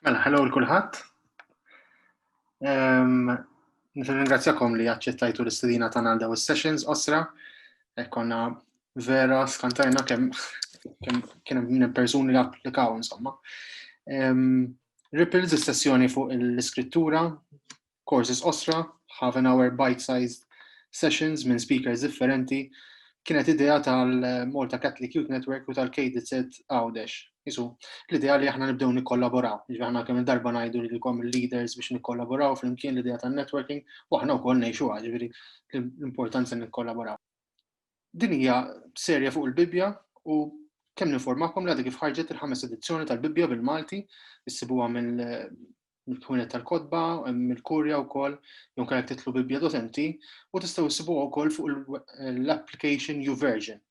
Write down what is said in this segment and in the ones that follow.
Mela, hello l-kulħadd. Nirringrazzjakom li aċċettajtu l-istedina tagħna għal dawn is-sessions osra. Konna vera skantajna kemm kien hemm persuni li applikaw insomma. Ripples is-sessjoni fuq l-iskrittura, courses osra, half an hour bite-sized sessions minn speakers differenti. Kienet idea tal-Malta Catholic Youth Network u tal-KDZ Għawdex. Jisu, l-idea li aħna nibdew nikkollaboraw. Aħna kemm il-darba ngħidu li lkom il-leaders biex nikkollaboraw flimkien l-idea tan-networking u aħna wkoll ngħixuha, ġifieri l-importanza nikkollaboraw. Din hija serja fuq il-Bibja u kemm ninformakom li kif ħarġet il-5 edizzjoni tal-Bibja bil-Malti, issibuha mill-ħwienet tal-Kotba, mill-Kurja wkoll, jew kellek titlu Bibja Docenti u tistgħu issibuha wkoll fuq l-application YouVersion.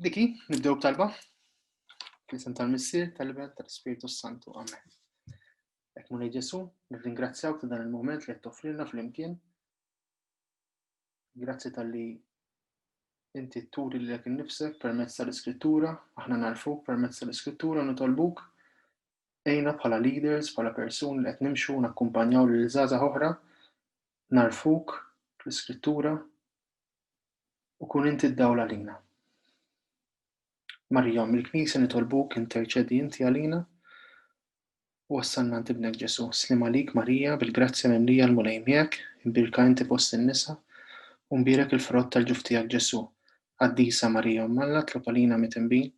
Diki, nibdew b'talba. Fil-isem tal-Missier, tal-Ibn, tal-Spiritu Santu. Amen. Hekk Mulej Ġesu, nirringrazzjawk ta' dan il-mument li qed toffrilna flimkien. Grazzi tal-li inti turi lilek innifsek permezz tal-Iskrittura, aħna narfuk permezz tal-Iskrittura nitolbuk ejna bħala leaders, bħala persuni li qed nimxu nakkumpanjaw lil żgħażagħ oħra, narfuk fl-Iskrittura u kun inti d-dawla lina. Marija, mill-Knisja nitolbuk interċedi inti għalina u wassalna għand ibnek Ġesu. Slim għalik Marija, bil-grazzja mimlija l-mulej miegħek, imbirka inti fost in-nisa u mbirek il-frott tal-ġuf tiegħek Ġesu. Qaddisa Marija Ummalla tlob għalina mitinbin,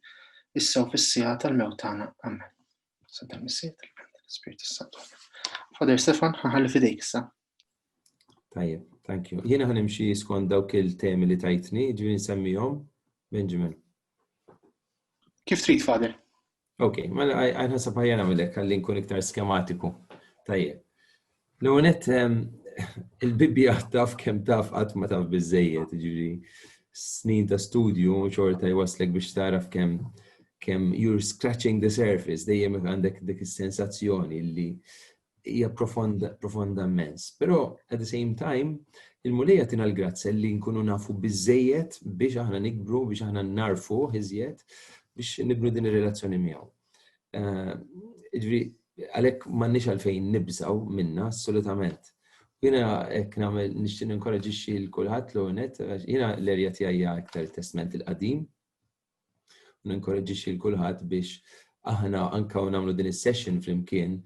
issa u fis-siegħa tal-mewt tagħna. Amen. Santa Missier tal-Spiritu Santu. Father Stefan, ħaħalli fidejk issa. Tajjeb, thank you. Jiena ħanimxi skont dawk il-temi li tajtni, ġifieri nsemmihom, Benjamin. Kif trid, Father? Ok, mela għajna sabħajja nagħmilek għalli nkun iktar skematiku. Tajjeb. L-għonet, il-Bibja taf kemm taf qatt ma taf biżżejjed, ġifieri snin ta' studju xorta jwaslek biex taraf kemm you're scratching the surface, dejjem għandek dik is-sensazzjoni li hija profonda immens. Però at the same time, il-mulejja tina l-grazza li nkunu nafu biżżejjed biex aħna nikbru, biex aħna narfu iżjed biex nibnu din ir-relazzjoni miegħu. Ġifieri għalhekk m'għandniex għalfejn nibżgħu minnha assolutament. Jiena hekk nagħmel nixtieq ninkoraġixxi l kulħadd l-għonet, jiena l-erja tiegħi hija iktar testament il-qadim. Ninkoraġixxi l kulħadd biex aħna anke nagħmlu din is-session flimkien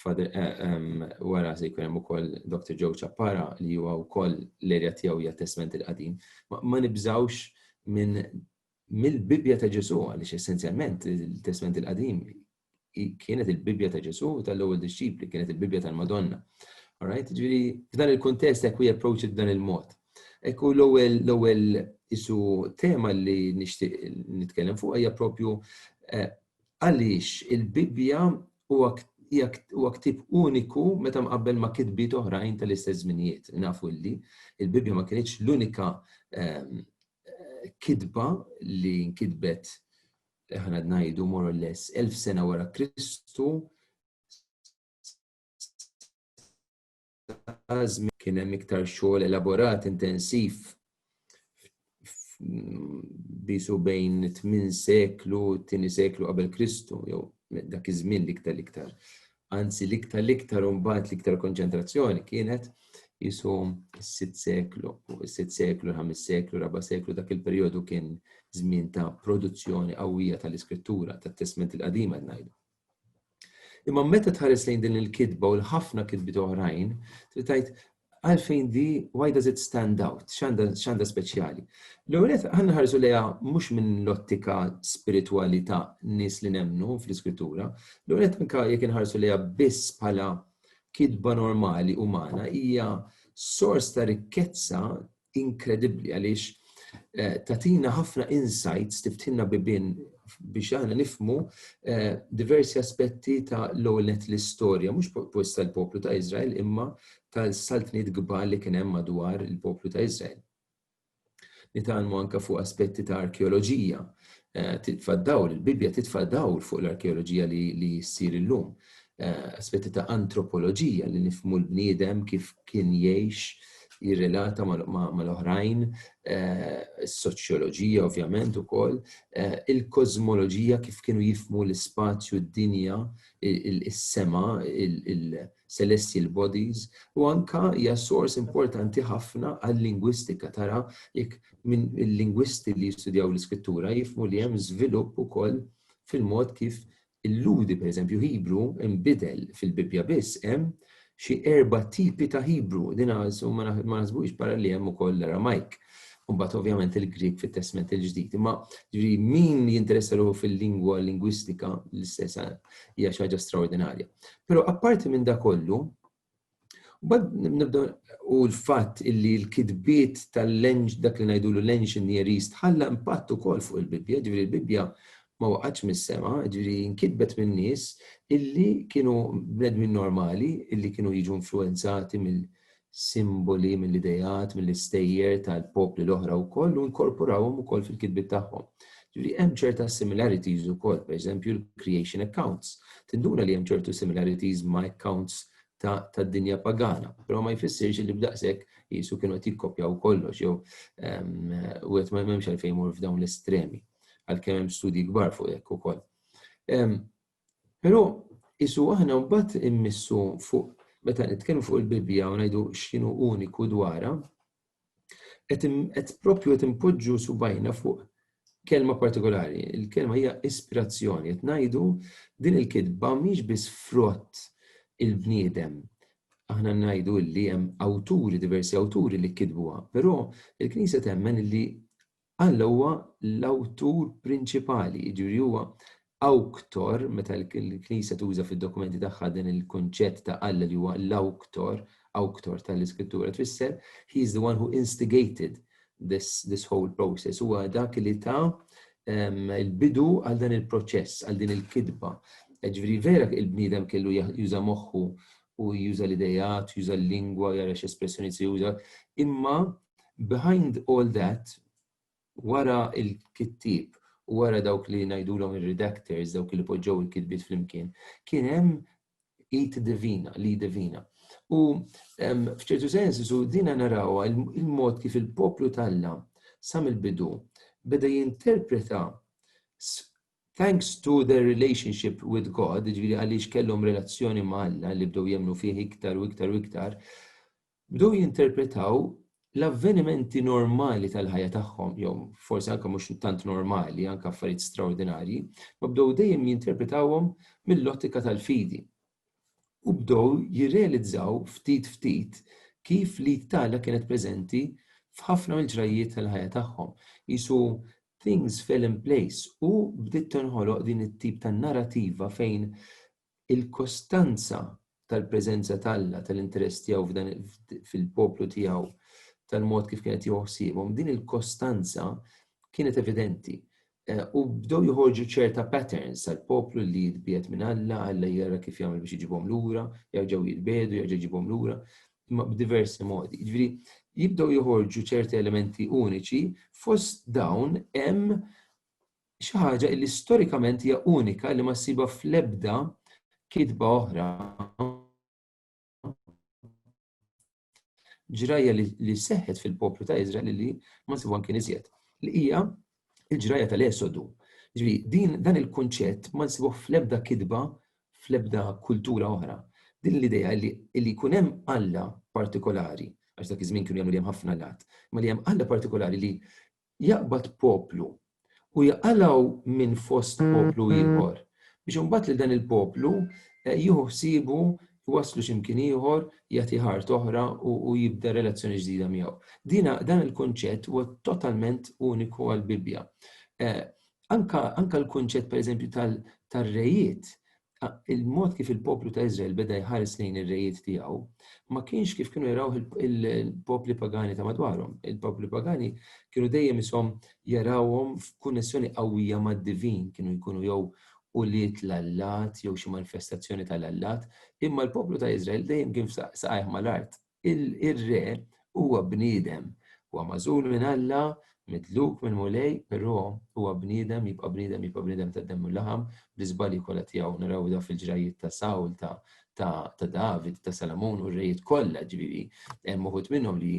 wara se jkun hemm ukoll Dr. Joe Chappara li huwa wkoll l-erja tiegħu hija testament il-qadim. Ma nibżgħux mill-Bibja ta' Ġesu, għaliex essenzjalment il-Testament il-qadim kienet il-Bibja ta' Ġesu tal-ewwel disċipli, kienet il-Bibja tal-Madonna. All right? Ġifieri f'dan il-kuntest hekk we approach b'dan il-mod. Ekku l-ewwel isu tema li nixtieq nitkellem fuq hija proprju għaliex il-Bibja huwa ktieb uniku meta mqabbel ma' kitbiet oħrajn tal-istess żminijiet. Nafu li il-Bibja ma kienitx l-unika kitba li nkitbet aħna ngħidu more or less 1000 sena wara Kristu. Kien hemm iktar xogħol elaborat intensiv bisu bejn 8 seklu, 2 seklu qabel Kristu, jew dak iż-żmien l-iktar. Anzi l-iktar u mbagħad l-iktar konċentrazzjoni kienet jisu 6 seklu, 6 seklu, 5 seklu, 4 seklu, dak il-perjodu kien żmien ta' produzzjoni qawwija tal-iskrittura, tat-Testament il-qadim qed ngħidu. Imma meta tħares lejn din il-kitba u l-ħafna kitbiet oħrajn, trid tgħid għalfejn di, why does it stand out? X'għandha speċjali? L-ewwel ħanna ħarsu lejha mhux minn l-ottika spiritwali ta' nies li nemmnu fl-iskrittura, l-ewwel anke jekk inħarsu lejha biss bħala kitba normali umana hija sors ta' rikkezza inkredibbli għaliex tagħtina ħafna insights tiftinna bibien biex aħna nifhmu diversi aspetti ta' l-ewwel l-istorja mhux post tal-poplu ta' Iżrael imma tal-saltniet kbar li kien hemm madwar il-poplu ta' Iżrael. Nitgħallmu anke fuq aspetti ta' arkeoloġija. Il-Bibja titfa' dawl fuq l-arkeoloġija li ssir illum. Aspetti ta' antropoloġija li nifhmu l-bniedem kif kien jgħix jirrelata mal-oħrajn, is-soċjoloġija ovvjament ukoll, il-kozmoloġija kif kienu jifmu l-ispazju, d-dinja, is-sema, il-celestial bodies, u anka hija sors importanti ħafna għal-lingwistika. Tara jekk minn il-lingwisti li jistudjaw l-iskrittura jifmu li hemm żvilupp ukoll fil-mod kif il-ludi, per eżempju, Hibru imbidel fil-Bibja biss hemm xi 4 tipi ta' Hibru, din ma naħsbux para li hemm ukoll l-Aramajk. Mbagħad ovvjament il-Grik fit-Testament il-ġdid. Imma ġifieri min jinteressalu fil-lingwa lingwistika l-istess hija xi ħaġa straordinarja. Però apparti minn dak kollu, u l-fatt illi l-kidbiet dak li ngħidulu l-engineerist ħalla impatt ukoll fuq il-Bibja, ġifieri l-Bibja ma waqgħetx mis-sema, ġifieri nkitbet minn nies illi kienu bnedmin normali, illi kienu jiġu influenzati mill-simboli, mill-idejat, mill-istejjer tal-popli l-oħra wkoll u nkorporawhom ukoll fil-kitbiet tagħhom. Ġifieri hemm ċerta similarities ukoll, pereżempju l-creation accounts. Tinduna li hemm ċertu similarities ma' accounts tad-dinja pagana, però ma jfissirx li b'daqshekk qisu kienu qed jikkopjaw kollox jew wieħed ma m'hemmx għalfejn imur f'dawn l-estremi għalkemm hemm studji kbar fuq hekk ukoll. Però isu aħna mbagħad immissu fuq meta nitkellmu fuq il-Bibja u ngħidu x'inhu uniku dwarha, qed proprju qed impoġġu subajna fuq kelma partikolari. Il-kelma hija ispirazzjoni. Qed ngħidu din il-kitba mhix biss frott il-bniedem. Aħna ngħidu li hemm awturi, diversi awturi li kkitbuha, però il-Knisja temmen li Alla huwa l-awtur prinċipali, jiġifieri huwa awktor, meta l-Knisja tuża fid-dokumenti tagħha din il-kunċett ta' Alla li huwa l-awktor tal-Iskrittura tfisser he is the one who instigated this whole process. Huwa dak li ta' il-bidu għal dan il-proċess, għal din il-kidba. Ġifieri vera il-bniedem kellu juża moħħu u juża l-idejat, juża l-lingwa, jara x'espressjoni se juża, imma behind all that wara il-kittib u wara dawk li ngħidulhom ir-redactors, dawk li poġġew il-kitbiet flimkien, kien hemm id divina. U f'ċertu sens dina narawha il-mod kif il-poplu Alla sa mill-bidu beda jinterpreta thanks to their relationship with God, ġifieri għaliex kellhom relazzjoni ma' Alla li bdew jemmnu fih iktar u iktar u iktar, bdew jinterpretaw l-avvenimenti normali tal-ħajja tagħhom, jew forsi anke mhux tant normali, anke affarijiet straordinarji, ma bdew dejjem jinterpretawhom mill-ottika tal-fidi. U bdew jirrealizzaw ftit kif li Alla kienet preżenti f'ħafna mill-ġrajiet tal-ħajja tagħhom. Isu things fell in place u bdiet tinħoloq din it-tip ta' narrativa fejn il-kostanza tal-preżenza tal-Alla, tal-interess tiegħu fil-poplu tiegħu, tal-mod kif kienet joħsibhom, din il-kostanza kienet evidenti. U bdew joħorġu ċerta patterns tal-poplu li jitbiet minn Alla jara kif jagħmel biex jiġibhom lura, jerġgħu jitbiedu, jerġgħu jġibhom lura, imma b'diversi modi. Jiġifieri jibdew joħorġu ċerti elementi uniċi, fost dawn hemm xi ħaġa li storikament hija unika li ma ssibha fl-ebda kitba oħra ġraja li seħħet fil-poplu ta' Iżrael li ma nsibu anke iżjed. Li hija il-ġraja tal-Esodu. Ġifieri dan il-kunċett ma nsibu fl-ebda kitba, fl-ebda kultura oħra. Din l-idea li jkun hemm Alla partikolari, għax dak iż-żmien kienu jagħmlu li hemm ħafna lat, ma li hemm Alla partikolari li jaqbad poplu u jaqalaw minn fost poplu ieħor biex imbagħad li dan il-poplu jieħu ħsiebu waslu x'imkien ieħor, jagħti ħart oħra u jibda relazzjoni ġdida miegħu. Dan il-kunċett huwa totalment uniku għall-Bibja. Anka l-kunċett pereżempju tar-rejiet, il-mod kif il-poplu ta' Iżrael beda jħares lejn ir-rejiet tiegħu ma kienx kif kienu jaraw il-popli pagani ta' madwarhom. Il-popli pagani kienu dejjem ishom jarawhom f'konnessjoni qawwija mad-divin, kienu jkunu jew uliet l-Allat jew xi manifestazzjoni tal-Allat, imma l-poplu ta' Iżrael dejjem kien saqajh mal-art. Ir-re huwa bniedem, huwa magħżul minn Alla, midluk minn mulej, però huwa bniedem, jibqa' bniedem tad-demm u l-laħam, bl-iżbalji kollha tiegħu naraw da fil-ġrajiet ta' Sawl, ta' David, ta' Salomon u r-rejiet kollha, ġifieri hemm uħud minnhom li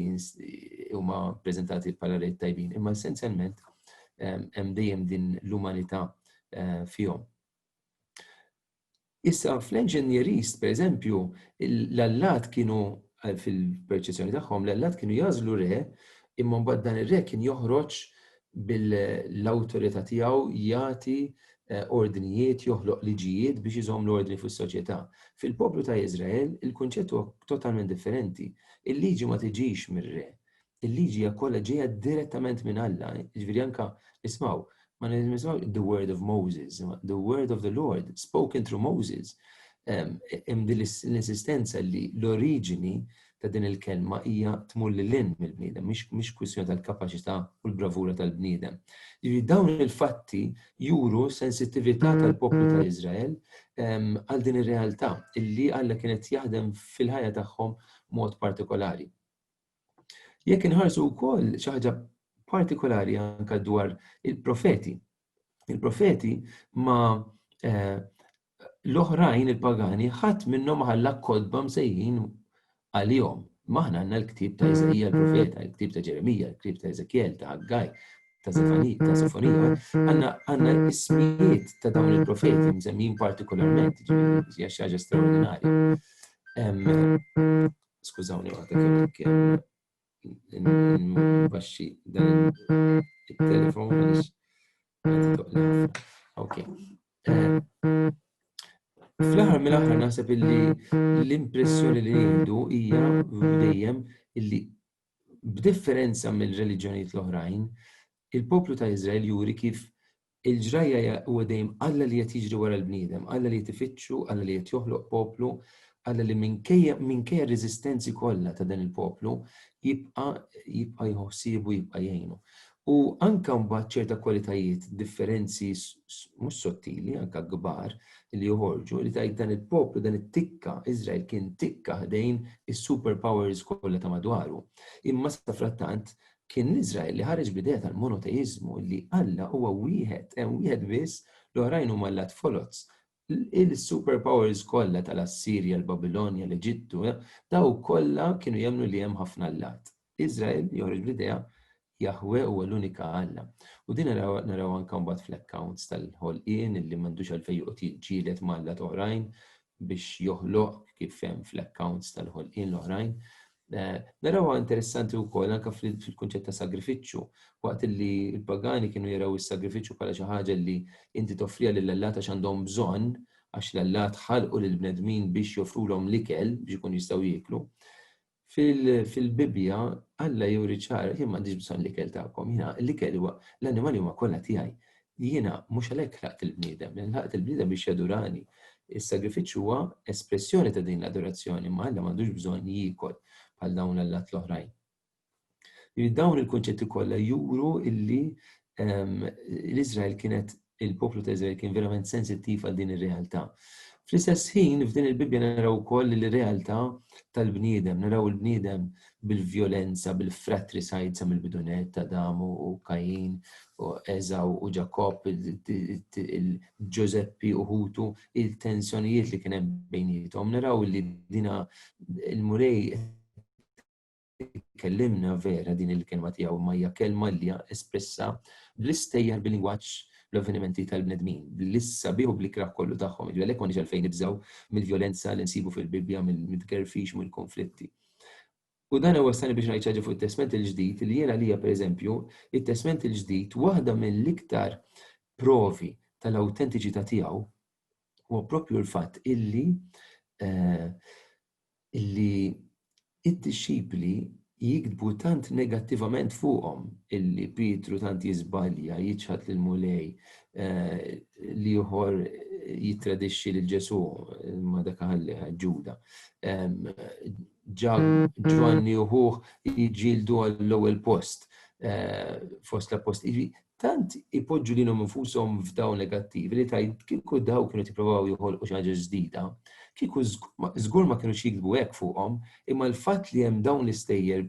huma ppreżentati bħala rejiet tajbin, imma essenzjalment hemm dejjem din l-umanità fihom. Issa fl-engineerist, pereżempju, l-allat kienu fil-perċezzjoni tagħhom, l-allat kienu jażlu re, imma mbagħad dan ir-re kien joħroġ bil-awtorità tiegħu jagħti ordnijiet, joħloq liġijiet biex iżomm l-ordni fis-soċjetà. Fil-poplu ta' Iżrael il-kunċett huwa totalment differenti. Il-liġi ma tiġix mir-re. Il-liġi hija kollha ġejja direttament minn Alla. Ġifieri anke ismgħu, ma nismgħu the word of Moses, the word of the Lord spoken through Moses. Hemm din l-insistenza li l-oriġini ta' din il-kelma hija tmur lil-hinn mill-bniedem, mhix kwistjoni tal-kapaċità u l-bravura tal-bniedem. Jiġifieri dawn il-fatti juru sensittività tal-poplu ta' Iżrael għal din ir-realtà illi Alla kienet jaħdem fil-ħajja tagħhom mod partikolari. Jekk inħarsu wkoll xi ħaġa partikolari anke dwar il-profeti. Il-profeti ma l-oħrajn il-pagani ħadd minnhom ħalla kodba msejjin għalihom. Maħna għandna l-ktieb ta' Iżajja l-profeta, l-ktieb ta' Ġeremija, l-ktieb ta' Eżekiel, ta' Ħaggaj, ta' Sofonija, għandna ismijiet ta' dawn il-profeti msemmin partikolarment, hija xi ħaġa straordinarja. Skużawni waħda kemm nbaxxi dan il-telefon għaliex qed toqla. Okay. Fl-aħħar mill-aħħar naħseb illi l-impressjoni li nieħdu hija dejjem illi b'differenza mill-reliġjonijiet l-oħrajn, il-poplu ta' Iżrael juri kif il-ġrajja huwa dejjem Alla li qed jiġri wara l-bniedem, Alla li qed ifittxu, Alla li qed joħloq poplu, Alla li minkejja r-reżistenzi kollha ta' dan il-poplu jibqa' jħossiebu jibqa' jgħinu. U anke mbagħad ċerta kwalitajiet, differenzi mhux sottili, anke kbar li joħorġu li tgħid dan il-poplu, dan it-tikka, Iżrael kien tikka ħdejn is-superpowers kollha ta' madwaru. Imma sa frattant kien Iżrael li ħareġ b'idea tal-monoteiżmu li Alla huwa wieħed, hemm wieħed biss l-oħrajn huma l-lat folots. Il-superpowers kollha tal-Assirja, l-Babilonja, l-Eġittu, daw kollha kienu jemmnu li hemm ħafna allat. Iżrael joħroġ b'idea Jahwe huwa l-unika Alla. U din naraw anke mbagħad fl-accounts tal-ħolqien illi m'għandux għalfejn joqgħod jiġġieled ma' allat oħrajn biex joħloq kif hemm fl-accounts tal-ħolqien l-oħrajn. Narawha interessanti wkoll anke fil-kunċett ta' sagrifiċċju, waqt li l-pagani kienu jaraw is-sagrifiċċju bħala xi ħaġa li inti toffriha lill-allat għax għandhom bżonn għax l-allat ħalqu lill-bnedmin biex joffrulhom l-ikel biex ikunu jistgħu jieklu. Fil-Bibja, Alla juri ċara, jien m'għandix bżonn l-ikel tagħkom, jiena l-ikel huwa l-annimali huma kollha tiegħi. Jiena mhux għalhekk ħlaqt il-bniedem, ħlaqt il-bniedem biex jadurani. Is-sagrifiċċju huwa espressjoni ta' din l-adorazzjoni, ma Alla m'għandux bżonn jiekol bħal dawn l-allat l-oħrajn. Dawn il-konċetti kollha juru illi l-Iżrael kienet, il-poplu ta' Iżrael kien verament sensittiv għal din ir-realtà. Fl-istess ħin, f'din il-Bibja naraw ukoll il-realtà tal-bniedem, naraw il-bniedem bil-vjolenza, bil-fratricide sa mill-bidunet ta' Adam u Kajin, u Eżaw u Ġakob, il-Ġoseppi u Ħutu, il-tensjonijiet li kien hemm bejniethom. Naraw li dina il-Murej kellimna vera din il-kelma tiegħu ma hija kelma li espressa bl-istejjer bil-lingwaġġ l-avvenimenti tal-bnedmin, bl-issabiħu bl-ikraħ kollu tagħhom. Għalhekk ma nix għalfejn nibżgħu mill-vjolenza li nsibu fil-Bibja, mill-gerfix, mill-konflitti. U dan wassani biex ngħid ħaġa fuq it-Testament il-ġdid li jiena għalija pereżempju, it-Testament il-ġdid waħda mill-iktar provi tal-awtentiċità tiegħu huwa proprju l-fatt illi id-disċipli jikdbu tant negattivament fuqhom illi Pietru tant jiżbalja, jiċħad lil Mulej, li ieħor jittradixxi lil Ġesu ma dak Ġuda. Ġwanni uħuh jiġġieldu għall-ewwel post fost l-appost. Tant ipoġġu lilhom infushom f'dawn negattivi li tajt kieku daw kienu jippruvaw joħolqu xi ħaġa ġdida. Kieku żgur ma kienux jikdbu hekk fuqhom, imma l-fatt li hemm dawn l-istejjer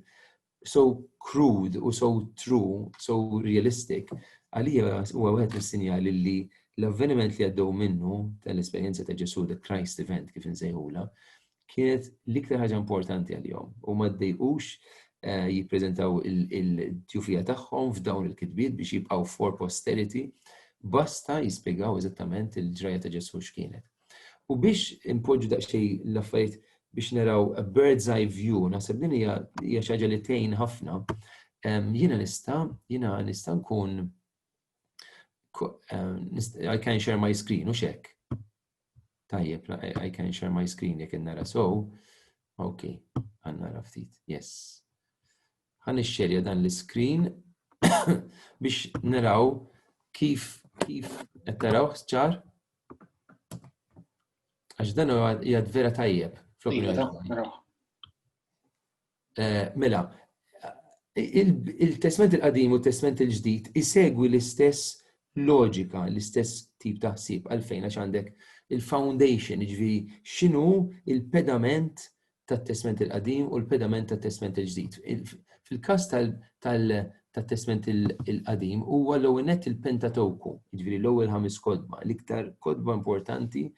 so crude u so true, so realistic, għalija huwa wieħed mis-sinjali li l-avveniment li għaddew minnu tal-esperjenza ta' Ġesu, the Christ event kif insejħula, kienet l-iktar ħaġa importanti għal-jom u ma ddejqux jippreżentaw il-tjufija tagħhom f'dawn il-kitbiet biex jibqgħu for posterity, basta jispjegaw eżattament il-ġraja ta' Ġesu x'kienet. U biex impoġġu daqsxejn l-affarijiet biex naraw a bird's eye view, naħseb din hija xi ħaġa li tgħin ħafna. Jiena nista' nkun I can share my screen, u xek. Tajjeb, I can share my screen jekk nara so. Okay, nara ftit. Yes. Ħan ixxerja dan l-screen biex naraw kif qed taraw ċar. Għax dan jgħad vera tajjeb. Mela, il-testament il-qadim u il-testament il-ġdid isegwi l-istess loġika, l-istess tip ta' ħsieb għalfejn għax għandek il-foundation, ġifieri x'inhu il-pedament tat-testament il-qadim u l-pedament tat-testament il-ġdid. Fil-każ tat-testament il-qadim huwa l-ewwel nett il-Pentateuku, ġifieri l-ewwel 5 kodba, l-iktar kodba importanti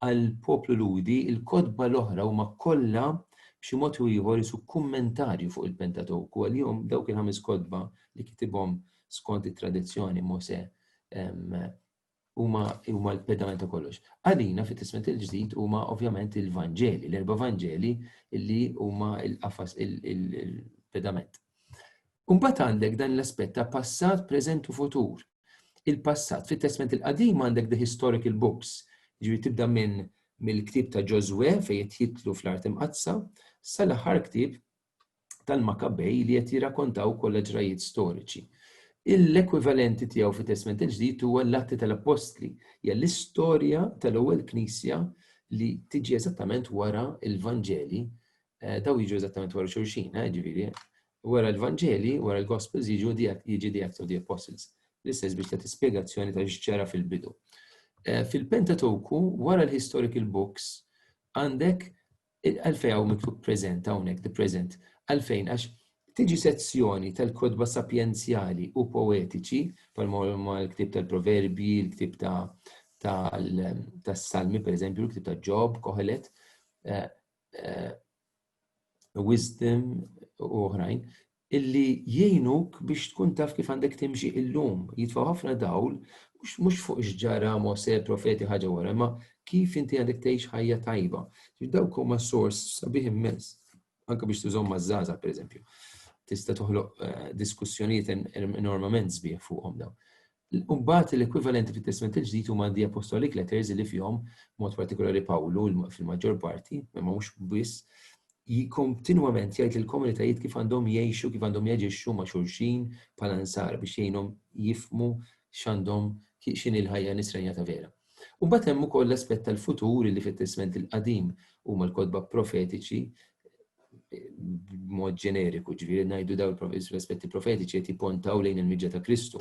għall-poplu Ludi, il-kodba l-oħra huma kollha b'xi mod ieħor isu kummentarju fuq il-Pentateuku għalihom dawk il-5 kodba li kitibhom skont it-tradizzjoni Mosè huma l-pedament ta' kollox. Għalina fit-testament il-ġdid huma ovvjament il-Vanġeli, l-erba' Vanġeli li huma l-qafas il-pedament. Imbagħad għandek dan l-aspett ta' passat, preżent u futur. Il-passat fit-testament il-qadim għandek the historical books, ġifieri tibda mill-ktieb ta' Ġoswe fejn jitlu fl-art imqazza sal-aħħar ktieb tal-Makabbej li qed jirrakkontaw kollha ġrajiet storiċi. L-ekwivalenti tiegħu fit-testament il-ġdid huwa l-Atti tal-Apostli, hija l-istorja tal-ewwel Knisja li tiġi eżattament wara l-Vanġeli, daw jiġu eżattament wara xulxin, ġifieri wara l-Vanġeli, wara l-Gospels jiġi the Acts of the Apostles. L-istess biex tagħti spjegazzjoni ta' x'ġara fil-bidu. Fil-Pentateuku, wara l-historical books, għandek għalfejn hawn miktub preżent hawnhekk, the present, għalfejn għax tiġi sezzjoni tal-kodba sapjenzjali u poetiċi, bħalma l-ktib tal-Proverbi, l-ktib tas-Salmi, per eżempju, l-ktib ta' Job, Kohelet, Wisdom u oħrajn, illi jgħinuk biex tkun taf kif għandek timxi illum. Jitfaw ħafna dawl, mhux fuq x'ġara Mosè, profeti ħaġa wara, ma kif inti għandek tgħix ħajja tajba. Dawk huma sors sabiħ immens, anke biex tużhom maż-żgħażagħ pereżempju. Tista' toħloq diskussjonijiet enormament sbieħ fuqhom dawn. Mbagħad l-ekwivalenti fit-testament il-ġdid huma the apostolic letters li fihom mod partikolari Pawlu fil-maġġor parti, ma mhux biss, kontinwament jgħid lill-komunitajiet kif għandhom jgħixu, kif għandhom jaġixxu ma' xulxin bħala nsar biex jgħinhom jifhmu x'għandhom x'inhi l-ħajja nisrejja ta' vera. U mbagħad hemm ukoll l-aspett tal-futur li fit-testament il-qadim huma l-kodba profetiċi b'mod ġeneriku, ġifieri ngħidu daw l-aspetti profetiċi qed jippontaw lejn il-miġġa ta' Kristu.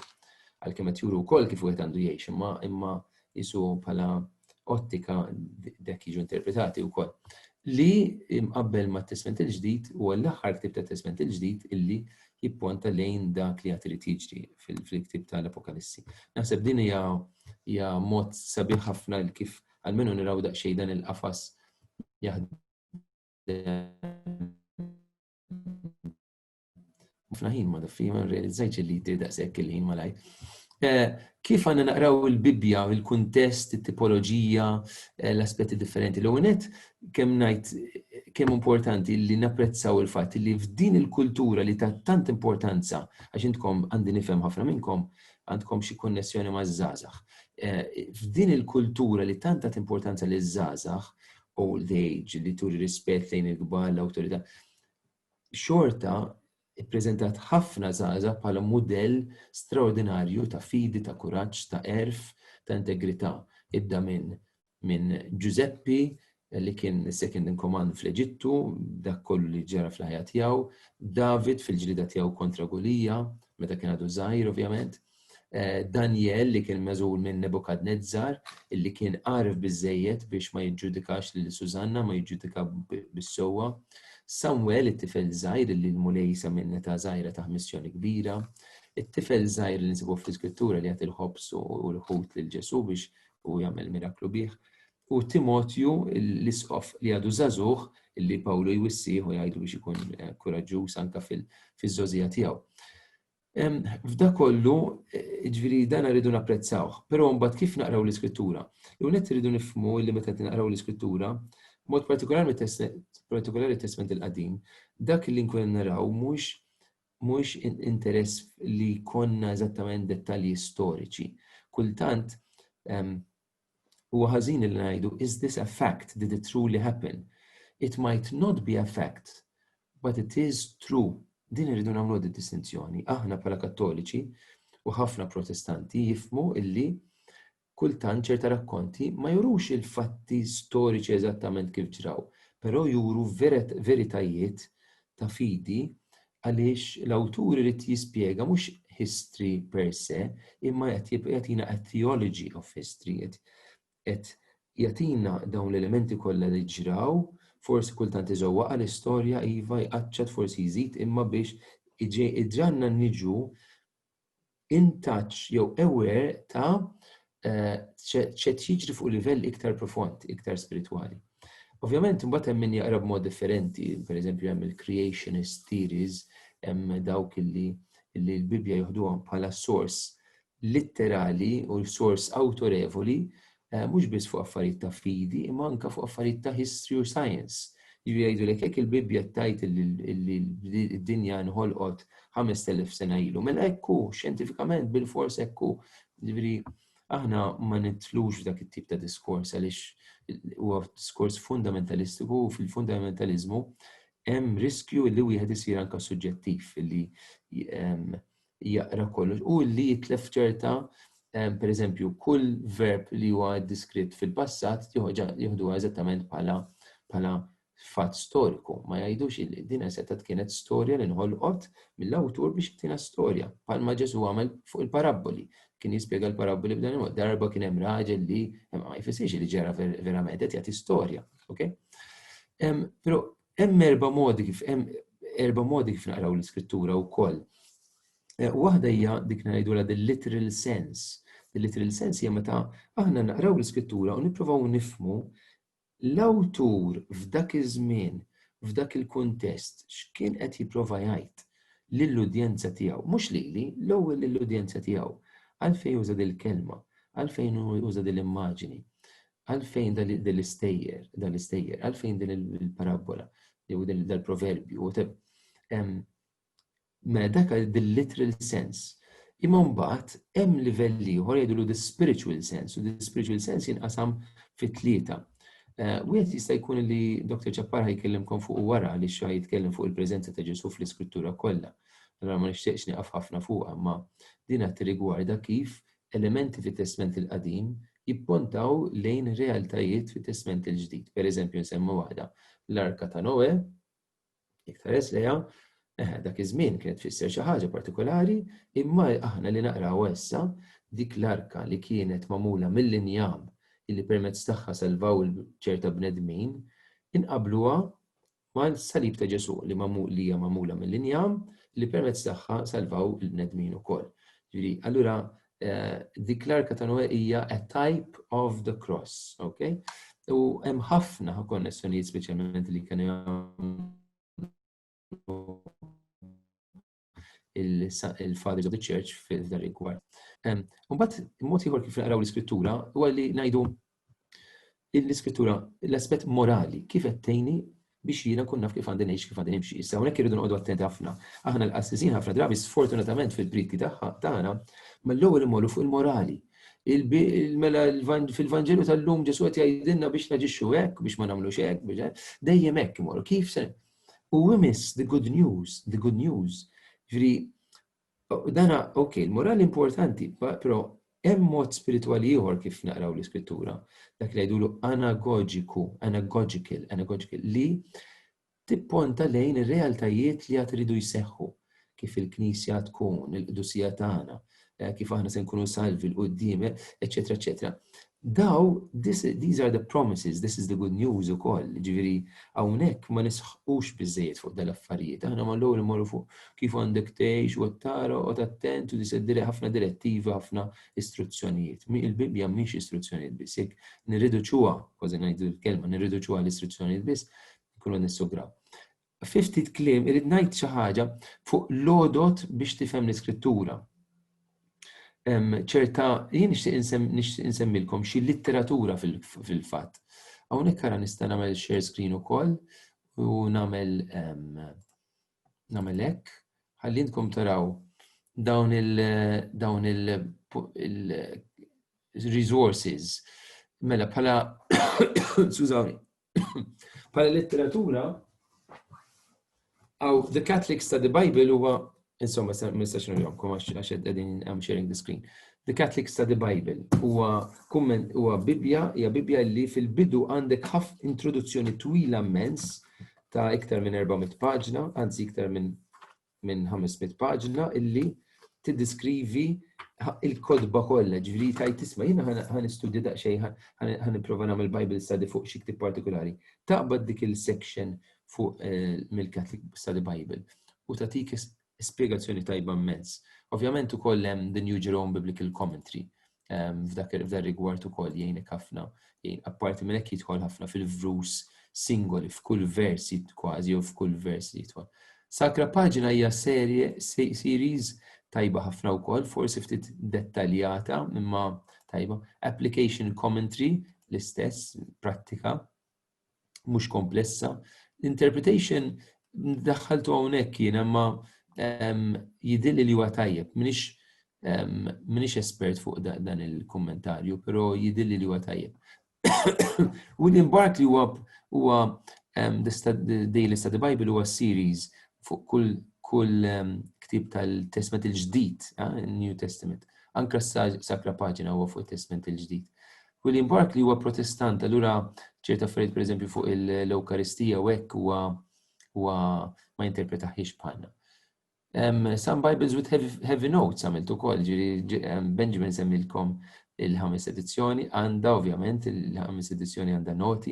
Għalkemm qed juru wkoll kif wieħed għandu jgħix, imma jisu bħala ottika dak jiġu interpretati wkoll. Li imqabbel mat-testament il-ġdid huwa l-aħħar ktib tat-testament il-ġdid illi jipponta lejn dak li qed irid jiġri fil-ktib tal-Apokalissi. Naħseb din hija mod sabiħ ħafna kif għalmenu niraw daqsxejn dan il-qafas jaħdem. Ħafna ħin ma daffi ma realizzajtx li jtir daqshekk il-ħin malaj. Kif għandna naqraw il-Bibbja, il-kuntest, it-tipoloġija, l-aspetti differenti. L-ewwel kemm importanti li napprezzaw il-fatt li f'din il-kultura li ta' tant importanza għax intkom għandi nifhem ħafna minnkom għandkom xi konnessjoni maż-żgħażagħ. F'din il-kultura li tant tat importanza liż-żgħażagħ, old age, li turi rispett lejn il-kbar, l-awtorità, xorta ippreżentat ħafna żgħażagħ bħala mudell straordinarju ta' fidi, ta' kuraġġ, ta' erf, ta' integrità. Ibda minn Giuseppe li kien second in command fl-Eġittu, dak kollu li ġara fl-ħajja tiegħu, David fil-ġlida tiegħu kontra Gulija, meta kien għadu żgħir ovvjament, Daniel li kien meżul minn Nebukadnezzar, illi kien għarif biżejjed biex ma jiġġudikax lil Sużanna, ma jiġġudika bis-sewwa. Samuel it-tifel żgħir li l-mulejsa minn ta' żgħira ta' missjoni kbira, it-tifel żgħir li nsibu fl-iskrittura li jagħti l-ħobs u l-ħut lil Ġesu biex u jagħmel miraklu bih. U Timotju l-isqof li għadu żagħżugħ illi Pawlu jwissih u jgħidu biex ikun kuraġġuż anke fiż-żożija tiegħu. F'da kollu, ġifieri dan rridu napprezzawh, però mbagħad kif naqraw l-iskrittura? L-unet rridu nifhmu li meta naqraw l-iskrittura, mod partikolari testament il-qadim, dak li nkun naraw mhux interess li konna eżattament dettalji storiċi. Kultant huwa ħażin li ngħidu, is this a fact? Did it truly happen? It might not be a fact, but it is true. Din irridu nagħmlu distinzjoni. Aħna bħala Kattoliċi u ħafna Protestanti jifhmu illi kultant ċerta rakkonti ma jurux il-fatti storiċi eżattament kif ġraw, però juru veritajiet ta' fidi għaliex l-awtur irid jispjega mhux history per se, imma qed jagħtina a theology of history, qed jagħtina dawn l-elementi kollha li ġraw, forsi kultant iżewwaqa l-istorja iva jqaċċad forsi jżid imma biex iġġanna niġu in touch jew aware ta' ċed jiġri fuq livell iktar profond, iktar spiritwali. Ovvjament, imbagħad hemm min jaqra b'mod differenti, pereżempju hemm il-creationist theories, hemm dawk illi l-Bibja jieħduhom bħala source litterali u source awtorevoli, mhux biss fuq affarijiet ta' fidi, imma anke fuq affarijiet ta' history u science. Jgħidulek hekk il-Bibja tajt li d-dinja nħolqot 5000 sena ilu. Mela hekk xjentifikament bil-fors hekk ġifieri aħna ma nitlux f'dak it-tip ta' diskors għaliex huwa diskors fundamentalistiku u fil-fundamentalizmu hemm riskju li wieħed isir anke suġġettiv li jaqra kollox u li jitlef ċerta pereżempju kull verb li huwa diskritt fil-passat jieħduha eżattament bħala fatt storiku. Ma jgħidux li din setat kienet storja li nħolqot mill-awtur biex tina storja. Bħalma Ġesu għamel fuq il-paraboli. Kien jispjega l-paraboli b'dan il-mod. Darba kien hemm raġel li ma jfissirx li ġara verament qed jagħti storja, okay? Però hemm erba' modi kif naqraw l-iskrittura wkoll. Waħda hija dik ngħidulha the-literal sense. The-literal sense hija meta aħna naqraw l-iskrittura u nippruvaw nifhmu l-awtur f'dak iż-żmien, f'dak il-kuntest, x'kien qed jipprova jgħid lill-udjenza tiegħu, mhux lili, l-ewwel lill-udjenza tiegħu. Għalfejn juża dil-kelma, għalfejn juża dil-immaġini, għalfejn dal-istejjer, għalfejn din il-parabola, jew dal-proverbju, ma dak dil-literal sense. Imma mbagħad hemm livelli ieħor jgħidulu the spiritual sense, u the spiritual sense jinqasam fit-tlieta. Wieħed jista' jkun li Dr. Ċappar ħajkellimkom fuq wara li xa jitkellem fuq il-preżenza ta' Ġesu fl-iskrittura kollha. Allora ma nixtieqx nieqaf ħafna fuqha, ma din qed tirrigwarda kif elementi fit-Testament il-Qadim jippuntaw lejn realtajiet fit-Testament il-Ġdid. Pereżempju nsemmu waħda l-Arka ta' Noe, iktar eslejha, dak iż-żmien kienet tfisser xi ħaġa partikolari, imma aħna li naqraw issa dik l-arka li kienet magħmula mill-injam illi permezz tagħha salvaw ċerta bnedmin, inqabluha mal-salib ta' Ġesu li hija magħmula mill-injam li permezz tagħha salvaw il-bnedmin ukoll. Ġifieri, allura dik l-arka ta' Noe hija a type of the cross, okay? U hemm ħafna konnessjonijiet speċjalment li kienu il-Fathers of the Church fil-dar rigward. Mbagħad mod ieħor kif naqraw l-iskrittura huwa li ngħidu l-iskrittura l-aspett morali kif qed tgħinni biex jiena nkun naf kif għandi ngħix kif għandi nimxi. Issa hawnhekk irridu noqogħdu attenti ħafna. Aħna l-qassisin ħafna drabi sfortunatament fil-priki tagħna mal-ewwel imorru fuq il-morali. Mela fil-Vanġelu tal-lum Ġesu qed jgħidilna biex naġixxu hekk, biex ma nagħmlux hekk, biex dejjem hekk imorru. Kif se? U imiss the good news. Ġifieri, dana, ok, il-morali importanti, però hemm mod spiritwali ieħor kif naqraw l-iskrittura. Dak li jgħidulu anagogical, li tipponta lejn ir-realtajiet li qed iridu jseħħu, kif il-Knisja tkun, il-qdusija tagħna, kif aħna se nkunu salvi l-qudiem, eċetera, eċetera. These are the promises, this is the good news ukoll. Ġifieri hawnhekk ma nisħqux biżżejjed fuq dal-affarijiet. Aħna ma l-ewwel immorru fuq kif għandek tgħix u tara u attent u tiseddiri ħafna direttivi, ħafna istruzzjonijiet. Il-Bibja mhix istruzzjonijiet biss, jekk nirriduċuha, kważi ngħidu l-kelma, nirriduċuha l-istruzzjonijiet biss, nkunu nissugraw. 50 kliem irid ngħid xi ħaġa fuq l-għodot biex tifhem l-Iskrittura. ċerta, jien nixtieq insemmilkom xi litteratura fil-fatt. Hawnhekk ara nista' nagħmel share screen ukoll u nagħmel hekk. Ħallintkom taraw dawn il-resources. Mela bħala skużawni. Bħala litteratura The Catholic Study Bible huwa insomma, mistax nurjomkom għax qegħdin I'm sharing the screen. The Catholic Study Bible huwa Bibja, hija Bibja li fil-bidu għandek introduzzjoni twila immens ta' iktar minn 400 paġna, anzi iktar minn 500 paġna illi tiddiskrivi il-kodba kollha, ġifieri tajt tisma' jiena ħanistudja daqsxejn ħanipprova nagħmel Bible study fuq xi ktieb partikolari. Taqbad dik il-section fuq mill-Catholic Study Bible u tagħtik spjegazzjoni tajba immens. Ovvjament ukoll hemm the New Jerome Biblical Commentary f'dak rigward ukoll jgħinek ħafna. Apparti minn hekk jidħol ħafna fil-vrus singoli f'kull versi kważi u f'kull vers jidħol. Sakra Paġina hija series tajba ħafna wkoll, forsi ftit dettaljata imma tajba. Application Commentary l-istess, prattika, mhux komplessa. Interpretation daħħaltu hawnhekk jien imma jidilli li huwa tajjeb, minix espert fuq dan il-kommentarju, però jidilli li huwa tajjeb. William Barclay huwa the Daily Study Bible huwa series fuq kull ktib tal-Testament il-ġdid, New Testament. Anke Sakra Paġina huwa fuq it-Testament il-ġdid. William Barclay huwa Protestant, allura ċerta affarijiet pereżempju fuq l-Ewkaristija u hekk huwa ma jinterpretaħiex bħalna. Some Bibles with heavy notes għamiltu ukoll, Benjamin semmilkom il-5 edizzjoni, għandha ovvjament il-5 edizzjoni għandha noti,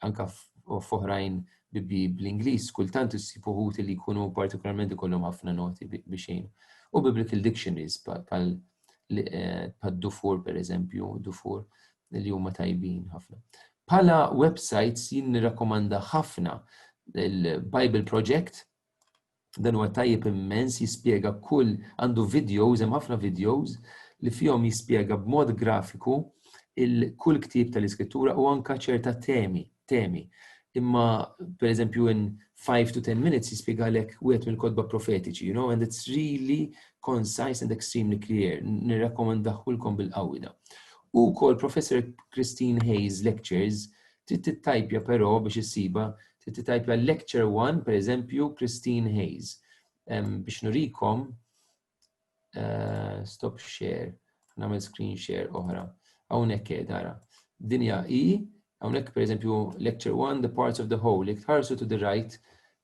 anke f'oħrajn bl-Ingliż kultant issibu ħuti li jkunu partikolarment ikollhom ħafna noti biex jgħinu. U biblical dictionaries bħal Dufour pereżempju, Dufour li huma tajbin ħafna. Bħala websites jien nirrakkomanda ħafna il-Bible Project. Dan huwa tajjeb immens, jispjega għandu videos, hemm ħafna videos li fihom jispjega b'mod grafiku kull ktieb tal-Iskrittura u anke ċerta temi. Imma pereżempju in 5 to 10 minutes jispjegalek wieħed mill-kodba profetiċi, and it's really concise and extremely clear. Nirrakkomandaħulkom bil-qawwida. U wkoll Professor Christine Hayes lectures trid tittajpja però biex issiba tittajpja lecture 1, per eżempju, Christine Hayes. Biex nurikom, stop share, nagħmel screen share oħra. Hawnhekk dara. Dinja hawnhekk per eżempju lecture 1, the parts of the whole. Jekk tħarsu to the right,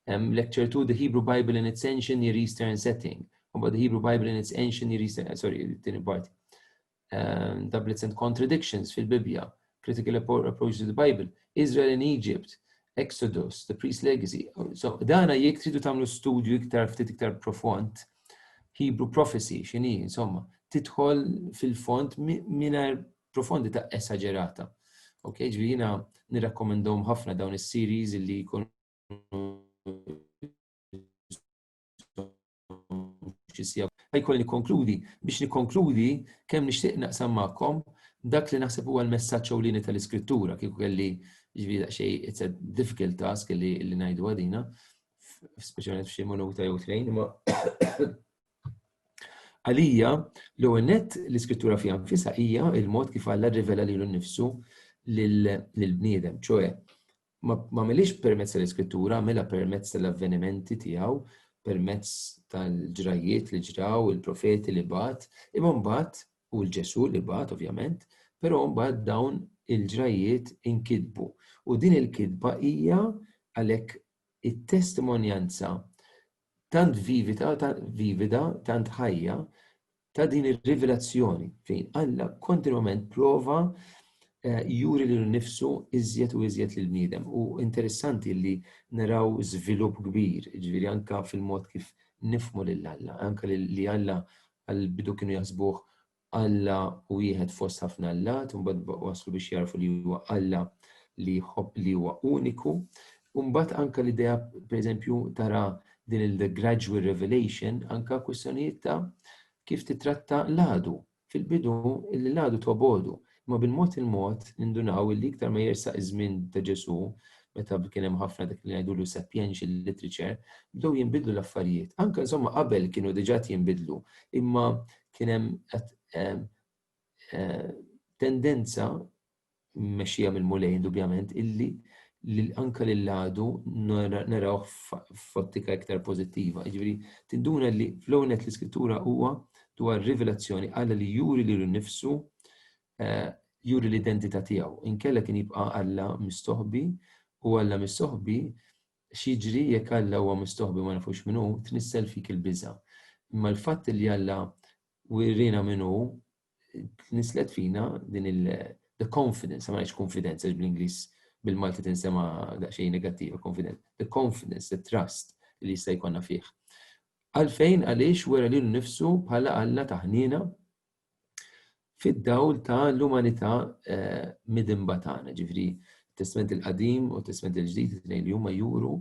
lecture 2, the Hebrew Bible in its ancient Near Eastern setting. About the Hebrew Bible in its ancient Near Eastern, tieni parti. Doublets and contradictions fil-Bibja. Critical approach to the Bible. Israel and Egypt. Exodus, the priest legacy. So, dana jek tridu tagħmlu studju ftit iktar profond, Hebrew prophecy, x'inhi, insomma, tidħol fil-fond mingħajr profondità esagerata. Okay, ġifieri jiena nirrakkomandhom ħafna dawn is-series li jkunu ħajkolli nikkonkludi. Biex nikkonkludi kemm nixtieq naqsam magħkom dak li naħseb huwa l-messaġġ ewlieni tal-Iskrittura kieku kelli ġifieri xejn it's a difficult task li ngħidu għadina, speċjalment f'xi monota jew tnejn, imma għalija l-ewwel nett l-Iskrittura fiha nfisha hija l-mod kif Alla rrivela lilu nnifsu lill-bniedem, ċoe ma milix permezz tal-Iskrittura, mela permezz tal-avvenimenti tiegħu, permezz tal-ġrajiet li ġraw, il-profeti li bat, imma mbagħad u l-Ġesu li bat ovvjament, però mbagħad dawn il-ġrajiet inkidbu. U din il-kidba hija għalhekk it-testimonjanza tant vivida, tant ħajja ta' din ir-rivelazzjoni fejn Alla kontinwament prova juri li nifsu iżjed u iżjed lil bniedem. U interessanti li naraw żvilupp kbir, ġifieri anke fil-mod kif nifhmu lil Alla, anke li Alla għal-bidu kienu jaħsbuh Alla u wieħed fost ħafna Allat, u mbagħad waslu biex jarfu li huwa Alla li huwa uniku. U mbagħad anke l-idea pereżempju tara din il-the gradual revelation anke kwistjonijiet ta' kif titratta l-għadu. Fil-bidu l-għadu tobodu, ma bil-mod il-mod nindunaw li iktar ma jersaq iż-żmien ta' Ġesu, meta kien hemm ħafna dak li ngħidulu sapiential literature, bdew jinbidlu l-affarijiet. Anke insomma qabel kienu diġà jinbidlu, imma kien hemm tendenza mexxija mill-mulej indubjament illi anke lill-għadu narawh f'ottika iktar pożittiva. Jiġifieri tinduna li fl-ewwel l-iskrittura huwa dwar rivelazzjoni Alla li juri lilu nnifsu juri l-identità tiegħu. Inkella kien jibqa' Alla mistoħbi u Alla mistoħbi x'jiġri jekk Alla huwa mistoħbi ma nafux min hu tnissel fik il-biża'. Imma l-fatt li Alla wirrina min hu tnislet fina din the confidence, ma ngħidx konfidenza bl-Ingliż bil-Malti tinsema daqsxejn negattiva, the confidence, the trust li jista' jkollna fih. Għalfejn għaliex wera lilu nnifsu bħala Alla taħnina fid-dawl ta' l-umanità midinba tagħna. Ġifieri t-Testament il-Qadim u t-Testament il-Ġdid li huma juru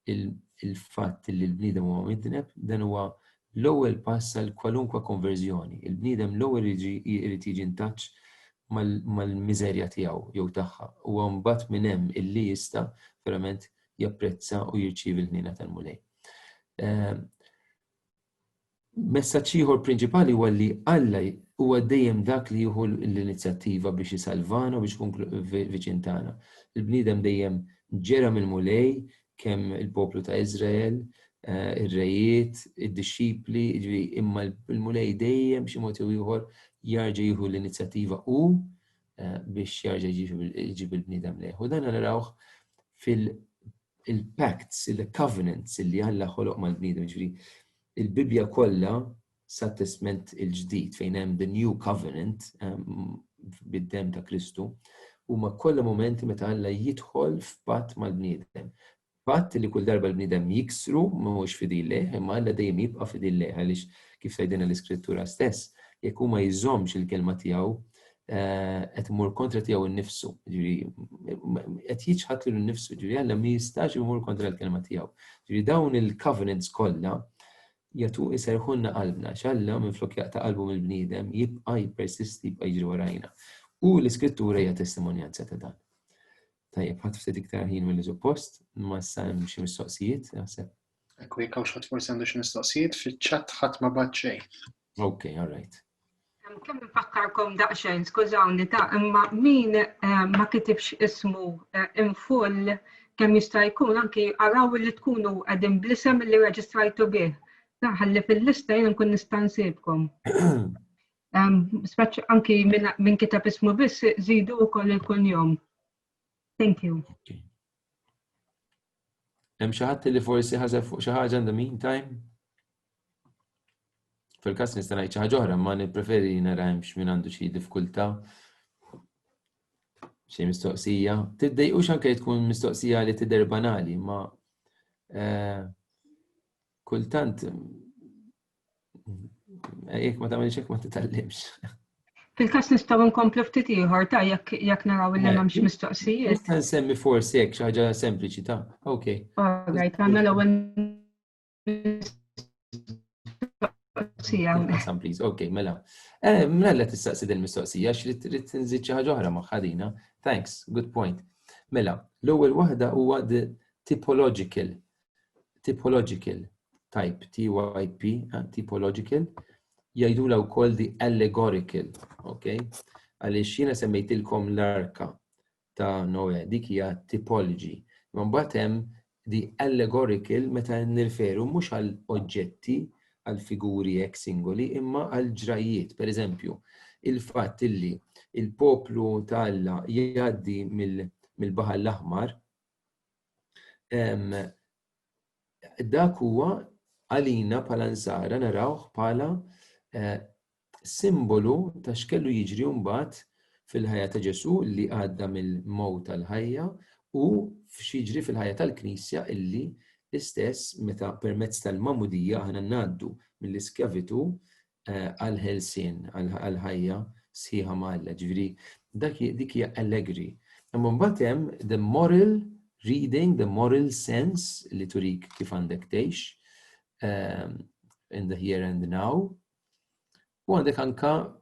il-fatt li l-bniedem huwa midneb dan huwa l-ewwel pass għal kwalunkwe konverżjoni. Il-bniedem l-ewwel irid jiġi intaċċ mal-miżerja tiegħu jew tagħha. U mbagħad minn hemm illi jista' verament japprezza u jirċievi l-ħnina tal-mulej. Messaġġ ieħor prinċipali huwa li Alla huwa dejjem dak li jieħu l-inizjattiva biex isalvana u biex ikun viċin tagħna. Il-bniedem dejjem ġera mill-mulej kemm il-poplu ta' Iżrael, ir-rejiet, id-disċipli, imma l-mulej dejjem b'xi mod jew ieħor jarġa' jieħu l-inizjattiva u biex jarġa' jġib il-bniedem lejh. U dan narawh fil-pacts, il-covenants li Alla ħoloq mal-bniedem. Ġifieri il-Bibja kollha sat-Testament il-ġdid fejn hemm the new covenant bid-dem ta' Kristu huma kollha momenti meta Alla jidħol f'patt mal-bniedem. Patt li kull darba l-bniedem jiksru mhuwiex fidil lejh, imma Alla dejjem jibqa' fidil lejh għaliex kif tgħidilna l-Iskrittura stess, jekk huma jżommx il-kelma tiegħu qed imur kontra tiegħu innifsu. Ġifieri qed jiġħad lilu nnifsu, ġifieri Alla ma jistax imur kontra l-kelma tiegħu. Ġifieri dawn il-covenants kollha jagħtu iserħulna qalbna x'Alla minflok jaqta' qalbu mill-bniedem jibqa' jippersisti jibqa' jiġri warajna. U l-Iskrittura hija testimonjanza ta' dan. Tajjeb, ħadd ftit iktar ħin milli suppost, ma issa hemm xi mistoqsijiet, naħseb. Ekku jekk hawn xi forsi għandu xi mistoqsijiet fiċ-chat ħadd ma bagħad xejn. Okay, all right. Kemm infakkarkom daqsxejn, skużawni ta' imma min ma kitibx ismu in full kemm jista' jkun anki araw li tkunu qegħdin bl-isem li reġistrajtu bih. Ħalli fil-lista jien nkun nista' nsibkom. Speċi anki min kitab ismu biss żidu wkoll il-kunjom. Thank you. Hemm xi ħadd li forsi ħaseb fuq xi ħaġa in the meantime? Fil-każ nista' ngħid xi ħaġa oħra, ma nippreferi nara hemm x'min għandu xi diffikultà. Xi mistoqsija. Tiddejqux anke tkun mistoqsija li tidher banali, ma kultant jekk ma tagħmilx hekk ma titgħallimx. Fil-każ nistgħu nkomplu ftit ieħor ta' jekk naraw li m'hemmx mistoqsijiet. Nista' nsemmi forsi hekk xi ħaġa sempliċi ta'. Okay. All right, għandna l-ewwel mistoqsija. Please. Okay, mela. Mela tistaqsi din mistoqsija x'li trid tinżid xi ħaġa oħra magħha. Thanks, good point. Mela, l-ewwel waħda huwa the typological type, TYP, typological, jgħidula wkoll the allegorical, okay? Għaliex jiena semmejtilkom l-arka ta' Noè, dik hija typology. Ma mbagħad hemm the allegorical meta nirreferu mhux għal oġġetti, għal figuri hekk singoli, imma għal ġrajiet. Pereżempju, il-fatt illi il-poplu ta' Alla jgħaddi mill-Baħar l-Aħmar, dak huwa għalina bħala nsara narawh bħala simbolu ta' x'kellu jiġri mbagħad fil-ħajja ta' Ġesu li għadda mill-mowt tal-ħajja u f'xiġri fil-ħajja tal-Knisja illi l-istess meta permezz tal-mamudija ħana ngħaddu mill-iskjavitu għal-ħelsien, għal-ħajja sħiħa malla. Ġifieri dik hija allegri. Imma mbagħad hemm the moral reading, the moral sense li turik kif għandek tgħix in the here and now. U għandek anka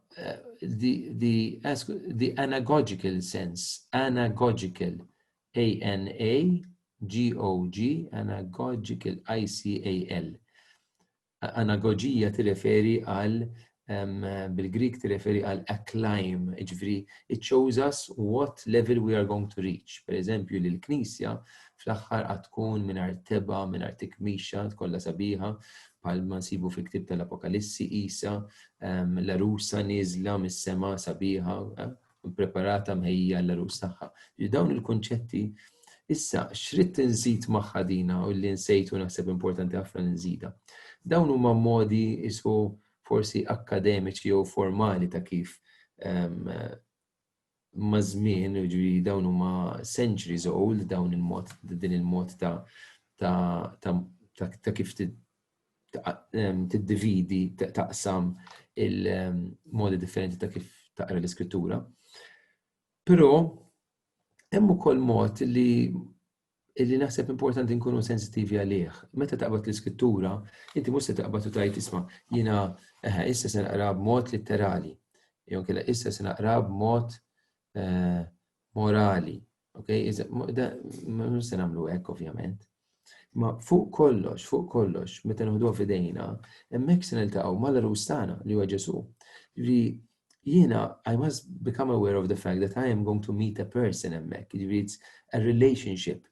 the anagogical sense, anagogical, A-N-A-G-O-G, anagogical, I-C-A-L. Anagogija tirreferi għal, bil-Greek tirreferi għal acclaim, ġifri, it shows us what level we are going to reach. Per eżempju, li l-Knisja fl-axħar tkun mingħajr teba, mingħajr tikmixa, tkollha sabiħa, bħalma nsibu fil-ktib tal-Apokalissi Isa, l-arusa niżla mis-sema sabiħa, preparata mħejja l-arus tagħha. Dawn il-konċetti issa xrid nżid magħha dina u li nsejtu naħseb importanti ħafna nżida. Dawn huma modi isu forsi akademiċi jew formali ta' kif ma' żmien, ġifieri dawn huma centuries old, dawn il-mod, din il-mod ta' kif tiddividi, taqsam il-modi differenti ta' kif taqra l-iskrittura. Però hemm ukoll mod li naħseb importanti nkunu sensitivi għalih. Meta taqbad l-iskrittura, inti mhux se taqbad u tgħid isma' jiena issa se naqra b'mod litterali, jew kella issa se naqra b'mod morali. Okay? Mhux se nagħmlu hekk ovvjament. Ma fuq kollox, meta nħuduha f'idejna, hemmhekk se niltaqgħu mal-arus tagħna li huwa Ġesu. Jiena, I must become aware of the fact that I am going to meet a person hemmhekk. It's a relationship.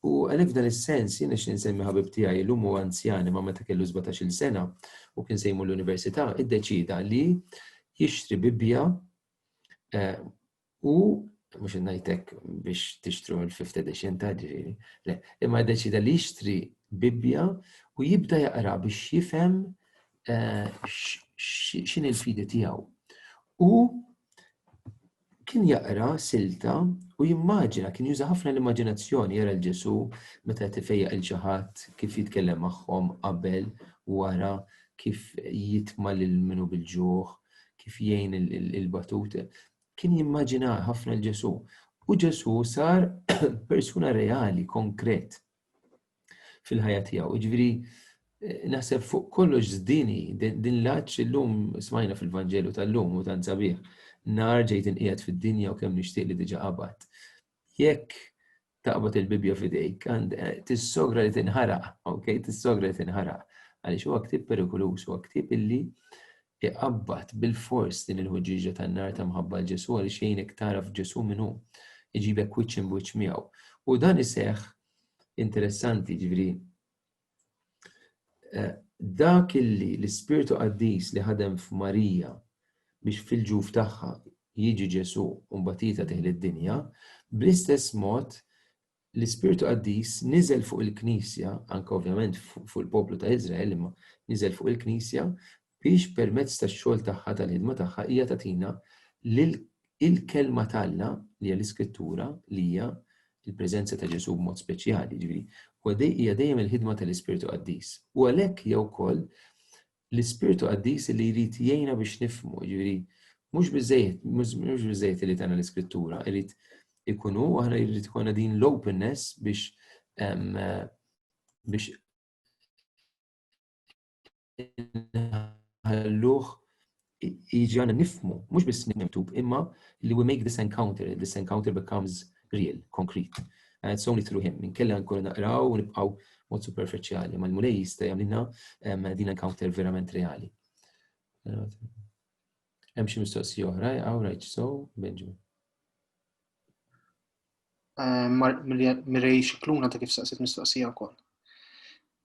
U għalhekk f'dan is-sens jiena x'insemmi ħabib tiegħi l huwa anzjani ma meta kellu 17-il sena u kien sejmu l-università, iddeċida li jixtri Bibbja u mhux ngħidlek biex tixtru l-5th edition ta' ġifieri. Le, imma ddeċida li jixtri Bibbja u jibda jaqra biex jifhem x'in il-fidi tiegħu. U kien jaqra silta u jimmaġina, kien juża ħafna l-immaġinazzjoni jara l-Ġesu meta tifejjaq il xi ħadd kif jitkellem magħhom qabel wara, kif jitma' lil minnu bil-ġuħ, kif jgħin il-batut. Kien jimmaġina ħafna l-Ġesu. U Ġesu sar persuna reali, konkret fil-ħajja tiegħu. Ġifieri naħseb fuq kollox żdini din l-għaġġ illum smajna fil-Vanġelu tal-lum u tant sabiħ. Nar ġejt inqiegħed fid-dinja u kemm nixtieq li diġà qabad. Jekk taqbad il-Bibbja f'idejk, tissogra li tinħaraq, okay? Tissogra li tinħaraq. Għaliex huwa ktieb perikolus, huwa ktieb illi iqabbad bil-fors din il-ħuġġiġa tan-nar ta' mħabba l-Ġesu għaliex jgħinek taraf Ġesu min hu, iġibek wiċċ imbuċċ miegħu. U dan iseħħ interessanti ġifieri dak illi l-Ispirtu Qaddis li ħadem f'Marija biex fil-ġuf tagħha jiġi Ġesu u mbagħad teħli d-dinja, bl-istess mod l-Ispirtu Qaddis niżel fuq il-Knisja, anke ovvjament fuq il-poplu ta' Iżrael, imma niżel fuq il-Knisja biex permezz tax-xogħol tagħha tal-ħidma tagħha hija tagħtina il-kelma tagħna li hija l-Iskrittura li hija il-preżenza ta' Ġesu b'mod speċjali, ġifieri. U hija dejjem il-ħidma tal-Ispirtu Qaddis. U għalhekk jew ukoll l-Ispirtu Qaddis li jrid jgħinna biex nifhmu, ġifieri mhux biżejjed li tagħna l-Iskrittura, irid ikunu aħna jrid ikollna din l-openness biex ħalluh jiġi għandna nifhmu, mhux biss niktub, imma li we make this encounter becomes real, concrete. And it's only through him. Minkella nkunu naqraw u nibqgħu mod superficiali, ma l-mulej jista' jagħmilna din encounter verament reali. Hemm xi mistoqsija oħra, right, so Benjamin. Mirej xikluna ta' kif saqsit mistoqsija wkoll.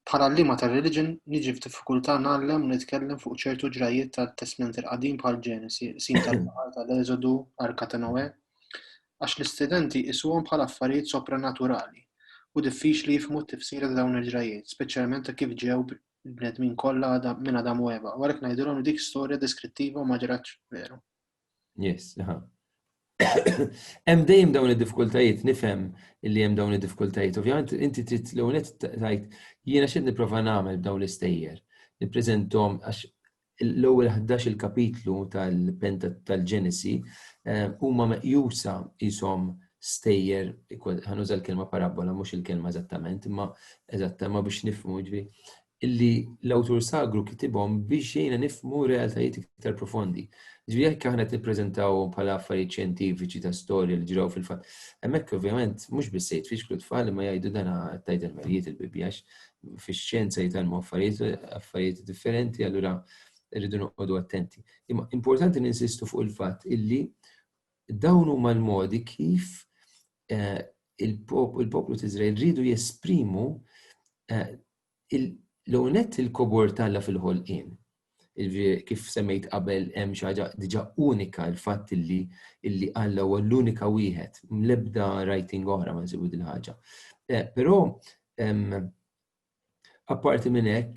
Bħala liema tar-religion niġi f'diffikultà nagħllem u nitkellem fuq ċertu ġrajiet tat-Testament il-Qadim bħal Ġenesi, sin tal-Baħar tal-Eżodu, Arka ta' Noè, għax l-istudenti isuhom bħala affarijiet sopranaturali u diffiċli jifhmu t-tifsira ta' dawn il-ġrajiet, speċjalment ta' kif ġew il-bnedmin kollha minn Adam u Eva. Għalhekk ngħidulhom dik storja deskrittiva u ma ġratx veru. Yes, Hemm dejjem dawn id-diffikultajiet, nifhem illi hemm dawn id-diffikultajiet. Ovvjament inti trid l-ewwel tgħid jiena x'qed nipprova nagħmel b'dawn l-istejjer. Nippreżenthom għax l-ewwel 11 il-kapitlu tal-Ġenesi huma meqjusa ishom stejjer, ħanuża l-kelma parabola, mhux il-kelma eżattament, imma biex nifhmu ġifieri illi l-awtur sagru kitibhom biex jiena nifhmu realtajiet iktar profondi. Ġifieri jekk aħna nippreżentaw bħala affarijiet xjentifiċi ta' storja li ġraw fil-fatt. Hemmhekk ovvjament mhux biss se jitfixklu tfal imma jgħidu dan tajt il-merijiet il-Bibja fix-xjenza jitalmu affarijiet differenti, allura rridu noqogħdu attenti. Imma importanti ninsistu fuq il-fatt illi dawn huma l-modi kif il-poplu ta' Iżrael rridu jesprimu l-unet il-kobor talla fil-ħolqien. Kif semmejt qabel hemm xi ħaġa diġà unika l-fatt illi Alla huwa l-unika wieħed, l-ebda writing oħra ma nsibu din ħaġa. Però apparti minn hekk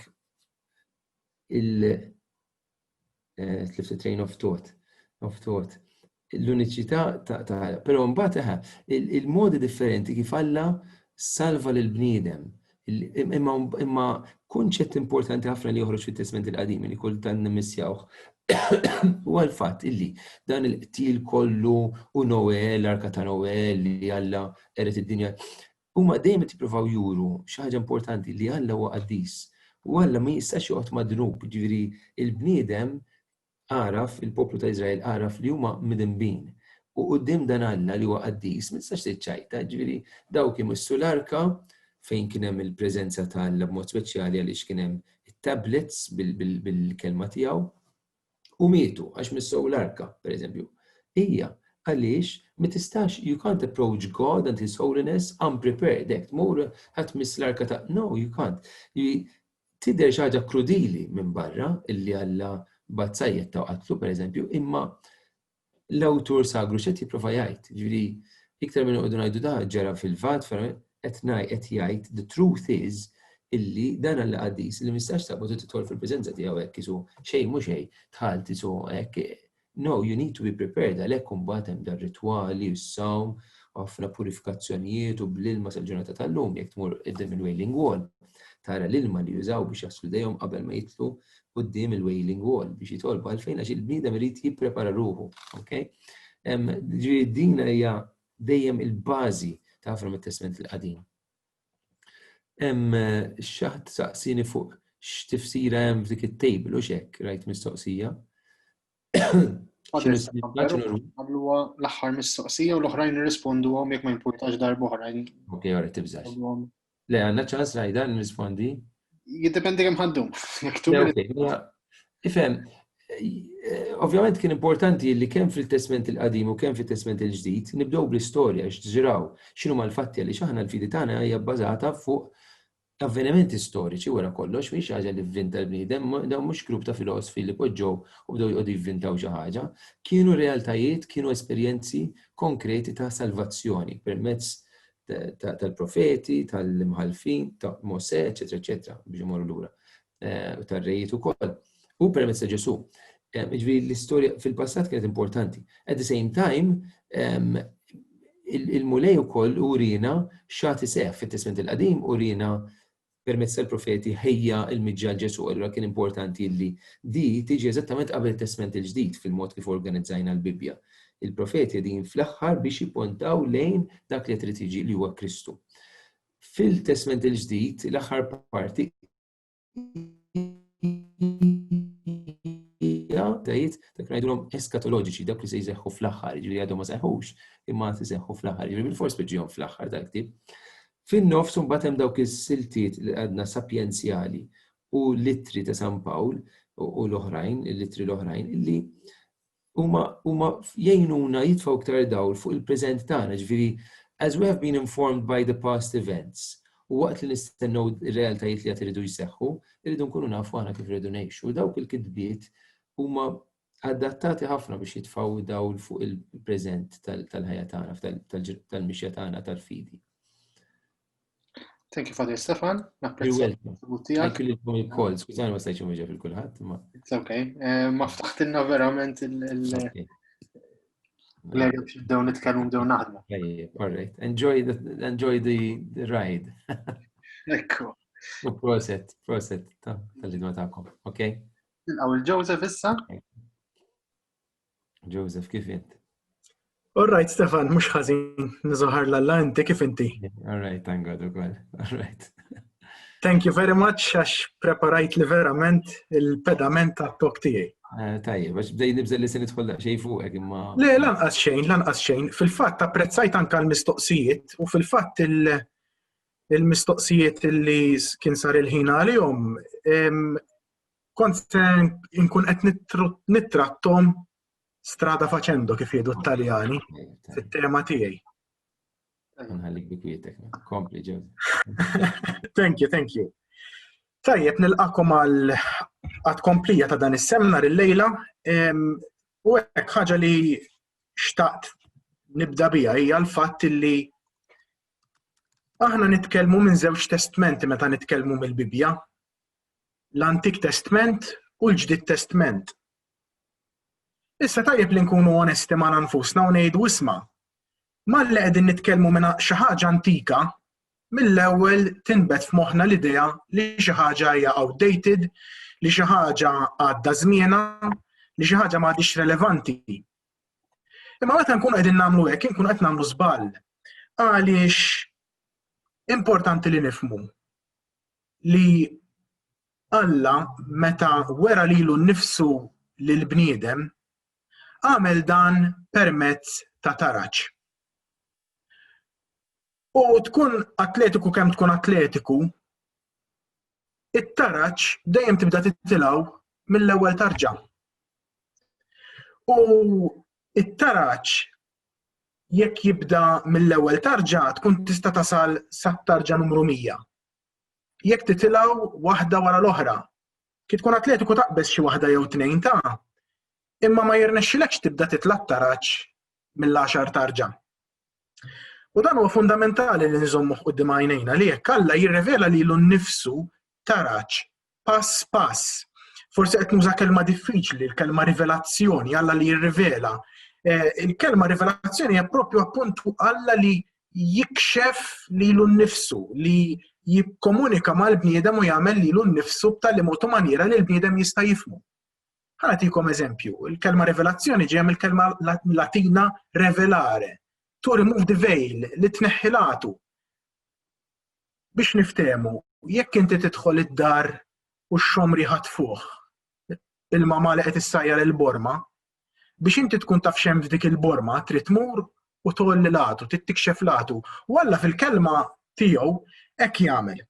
train of thought. L-uniċità però mbagħad il-modi differenti kif Alla salva lil bniedem. Imma kunċett importanti ħafna li joħroġ fit-Testament il-Qadim li kultant nimmissjawh huwa l-fatt illi dan il-qtil kollu u Noè, l-arka ta' Noè li Alla eret id-dinja huma dejjem jippruvaw juru xi ħaġa importanti li Alla huwa qaddis u Alla ma jistax joqgħod madnub, ġifieri il-bniedem għaraf, il-poplu ta' Iżrael għaraf li huma midinbin u quddiem dan Alla li huwa qaddis ma tistax tiċċajta, ġifieri dawk imissu l-arka fejn kien hemm il-preżenza tal-mod speċjali għaliex kien hemm it-tablets bil-kelma tiegħu u mietu għax missew l-arka, pereżempju. Hija għaliex ma tistax you can't approach God and His holiness unprepared. Hekk tmur ħadd miss l-arka ta' no, you can't. Tidher xi ħaġa krudili minn barra illi Alla bazzajjed ta' qatlu pereżempju, imma l-awtur sagru x'qed jipprova jgħid. Ġifieri iktar minn qogħdu ngħidu da ġara fil-vat qed jgħid the truth is illi dan Alla qaddis li mistax taqbad titħol fil-preżenza tiegħu hekk isu xejn mhux xejn tħalt isu hekk. No, you need to be prepared għalhekk imbagħad hemm dar ritwali u s-sawm ħafna purifikazzjonijiet u bl-ilma sal-ġurnata tal-lum jekk tmur qudiem il-Wailing Wall. Tara l-ilma li jużaw biex jaslu dejhom qabel ma jitlu quddiem il-Wailing Wall biex jitolbu għalfejn għax il-bniedem irid jipprepara ruħu. Okay? Din hija dejjem il-bażi ta' ħafna mit-Testament il-Qadim. Hemm xaħat saqsini fuq x'tifsira hemm f'dik it-table u x'hekk rajt mistoqsija. Għabluha l-aħħar mistoqsija u l-oħrajn nirrisponduhom jekk ma jimpurtax darba oħrajn. Okej, ora tibżax. Le, għandna ċans rajda nirrispondi? Jiddependi kemm ħaddum. Ifhem, ovvjament kien importanti li kemm fil-Testament il-Qadim u kemm fil-Testament il-Ġdid nibdew bl-istorja x'ġraw x'inhu mal-fatti għaliex aħna l-fidi tagħna hija bbażata fuq avvenimenti storiċi wara kollox mhix ħaġa li vvinta l-bniedem, dawn mhux grupp ta' filosofi li poġġew u bdew jqogħdu jivvintaw xi ħaġa, kienu realtajiet, kienu esperjenzi konkreti ta' salvazzjoni permezz tal-profeti, tal-imħalfin, ta' Mosè, eċetera, eċetera, biex imorru lura, tar-rejiet ukoll. U permezz ta' Ġesu. Ġifieri l-istorja fil-passat kienet importanti. At the same time, il-mulej ukoll urina x'għati seħħ fit-Testament il-Qadim urina permezz tal-profeti ħejja il-miġġal Ġesu, allura kien importanti li di tiġi eżattament qabel it-Testament il-ġdid fil-mod kif organizzajna l-Bibja. Il-profeti din fl-aħħar biex jippuntaw lejn dak li trid tiġi li huwa Kristu. Fil-Testament il-ġdid l-aħħar parti dak ngħidulhom eskatoloġiċi dak li se jseħħu fl-aħħar, jiġifieri għadhom ma seħħux imma tiseħħu fl-aħħar, jiġifieri bil-fors biġihom fl-aħħar tal-ktieb. Fin-nofs imbagħad hemm dawk is-siltiet li għadna sapjenzjali u littri ta' San Pawl u l-oħrajn, il-littri l-oħrajn illi huma jgħinuna jitfgħu iktar dawl fuq il-preżent tagħna, ġifieri as we have been informed by the past events. U waqt li nistennew ir-realtajiet li qed iridu jseħħu, irridu nkunu nafu aħna kif irridu ngħixu. Dawk il-kitbiet huma adattati ħafna biex jitfgħu dawl fuq il-preżent tal-ħajja tagħna, tal-mixja tagħna tal-fidi. Thank you, Father Stefan. You're welcome. Thank you for your call. Skużani ma stajtx imweġġa fil-kulħadd. It's okay. Ma ftaħtilna verament Glad biex nibdew nitkellmu nibdew naħdmu. All right. Enjoy the ride. Ekku. U proset tal-ħidma tagħkom. Okay? Nilqgħu il-Joseph issa. Joseph, kif int? All right, Stefan, mhux ħażin niżoħar lalla inti kif inti. All right, thank God ukoll. All right. Thank you very much għax preparajt li verament il-pedament tat-tok tiegħi. Tajjeb, għax bdej nibżel li se nidħol daqsxejn fuqek imma. Le, lanqas xejn. Fil-fatt apprezzajt anke l-mistoqsijiet u fil-fatt il-mistoqsijiet li kien sar il-ħin għalihom kont nkun qed nittrattom strada faċendo kif jgħidu t-Taljani fit-tema tiegħi. Nħallik bi kwietek. Kompli, Joseph. Thank you. Tajjeb, nilqakom għad komplija ta' dan is-seminar il-lejla u hekk ħaġa li xtaqt nibda biha hija l-fatt li aħna nitkellmu minn żewġ testamenti meta nitkellmu mill-Bibja, l-Antik Testament u l-Ġdid Testament. Issa tajjeb li nkunu onesti ma' nfusna u ngħidu isma' malli qegħdin nitkellmu minn xi ħaġa antika, mill-ewwel tinbet f'moħħna l-idea li xi ħaġa hija outdated, li xi ħaġa għadda żmienha, li xi ħaġa m'għadix relevanti. Imma meta nkunu qegħdin nagħmlu hekk, inkunu qed nagħmlu żball. Għaliex importanti li nifhmu li Alla meta wera lilu nnifsu lill-bniedem għamel dan permezz ta' taraġġ. U tkun atletiku kemm tkun atletiku, it-taraġġ dejjem tibda titilgħu mill-ewwel tarġa. U it-taraġġ jekk jibda mill-ewwel tarġa tkun tista' tasal sat-tarġa numru 100. Jekk titilgħu waħda wara l-oħra. Kif tkun atletiku taqbeż xi waħda jew tnejn ta' imma ma jirnexxilekx tibda titla' t-taraġġ mill-10 tarġa. U dan huwa fundamentali li nżommu quddiem għajnejna li jekk Alla jirrevela lilu nnifsu taraġġ pass pass. Forsi qed nuża kelma diffiċli, l-kelma rivelazzjoni, Alla li jirrivela. Il-kelma rivelazzjoni hija proprju appuntu Alla li jikxef lilu nnifsu, li jikkomunika mal-bniedem u jagħmel lilu nnifsu b'tali mod u maniera li l-bniedem jista' jifhmu. Ħanatikom eżempju, il-kelma rivelazzjoni ġejja mill-kelma Latina revelare. To remove the veil, li tneħħilatu. Biex niftehmu, jekk inti tidħol id-dar u x-xomri ħatfuh, il-mama li qed issajjar il-borma, biex inti tkun taf x'hemm f'dik il-borma, trid tmur u tolli latu, tikxef latu. U Alla fil-kelma tiegħu hekk jagħmel.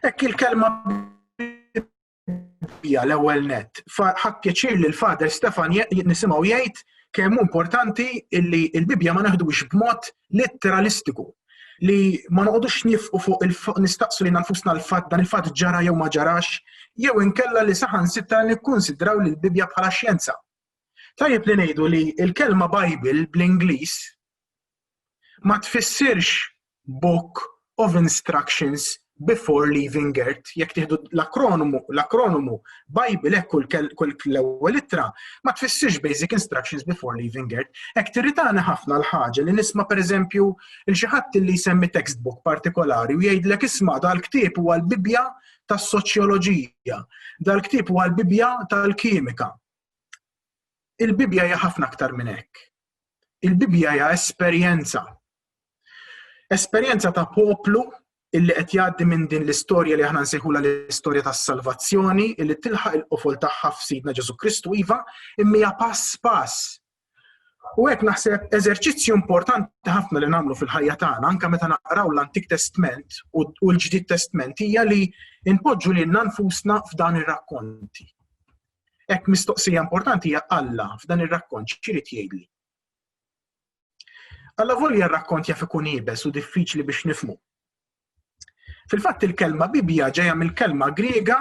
Hekk il-kelma hija l-ewwel nett. Ħadd pjaċir li l-Fader Stefan nisimgħu jgħid kemm importanti illi l-Bibja ma naħdux b'mod literalistiku, li ma noqogħdux nifqu fuq nistaqsu lil nfusna l-fatt dan il-fatt ġara jew ma ġarax, jew inkella li saħansitra nikkunsidraw lil Bibja bħala xjenza. Tajjeb li ngħidu li l-kelma Bible bl-Ingliż ma tfissirx book of instructions before leaving Earth. Jekk tieħdu l-akronomu Bible hekk l-ewwel ittra ma tfissirx basic instructions before leaving Earth. Hekk tirritani ħafna l-ħaġa li nisma' pereżempju il xi ħadd li jsemmi textbook partikolari u jgħidlek isma' dal-ktieb huwa l-Bibja tas-soċjoloġija, dal-ktieb huwa l-Bibja tal-kimika. Il-Bibja hija ħafna aktar minn hekk. Il-Bibja hija esperjenza. Esperjenza ta' poplu illi qed jgħaddi minn din l-istorja li aħna nsejħula l-istorja tas-salvazzjoni illi tilħaq il-qofol tagħha f'Sidna Ġesu Kristu iva imma pass pass. U hekk naħseb eżerċizzju importanti ħafna li nagħmlu fil-ħajja tagħna anke meta naqraw l-Antik Testament u l-Ġdid Testament hija li npoġġu lilna nfusna f'dan ir-rakkonti. Hekk mistoqsija importanti hija Alla f'dan ir-rakkont x'irid jgħidli. Alla volja r-rakkont jaf ikun ibes u diffiċli biex nifhmu. Fil-fatt il-kelma Bibja ġejja mill-kelma Griega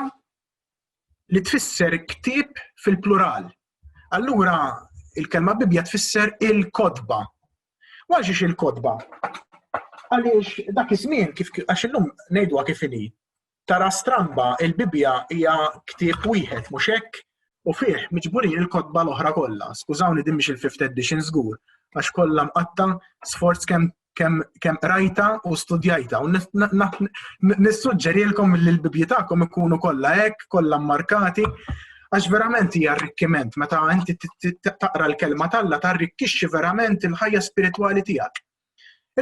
li tfisser ktieb fil-plural. Allura il-kelma Bibja tfisser il-kodba. Għaliex il-kodba? Għaliex dak iż-żmien għax illum ngħidwa kif inhi. Tara stramba il-Bibja hija ktieb wieħed mhux hekk u fih miġburin il-kotba l-oħra kollha. Skużawni din mhix il-5th edition żgur, għax kollha mqatta sforz kemm rajta u studjajta. U nissuġġerilkom li l-bibji tagħkom ikunu kollha hekk, kollha mmarkati, għax verament hija arricchiment meta inti taqra l-kelma talla tarrikkixxi verament il-ħajja spiritwali tiegħek.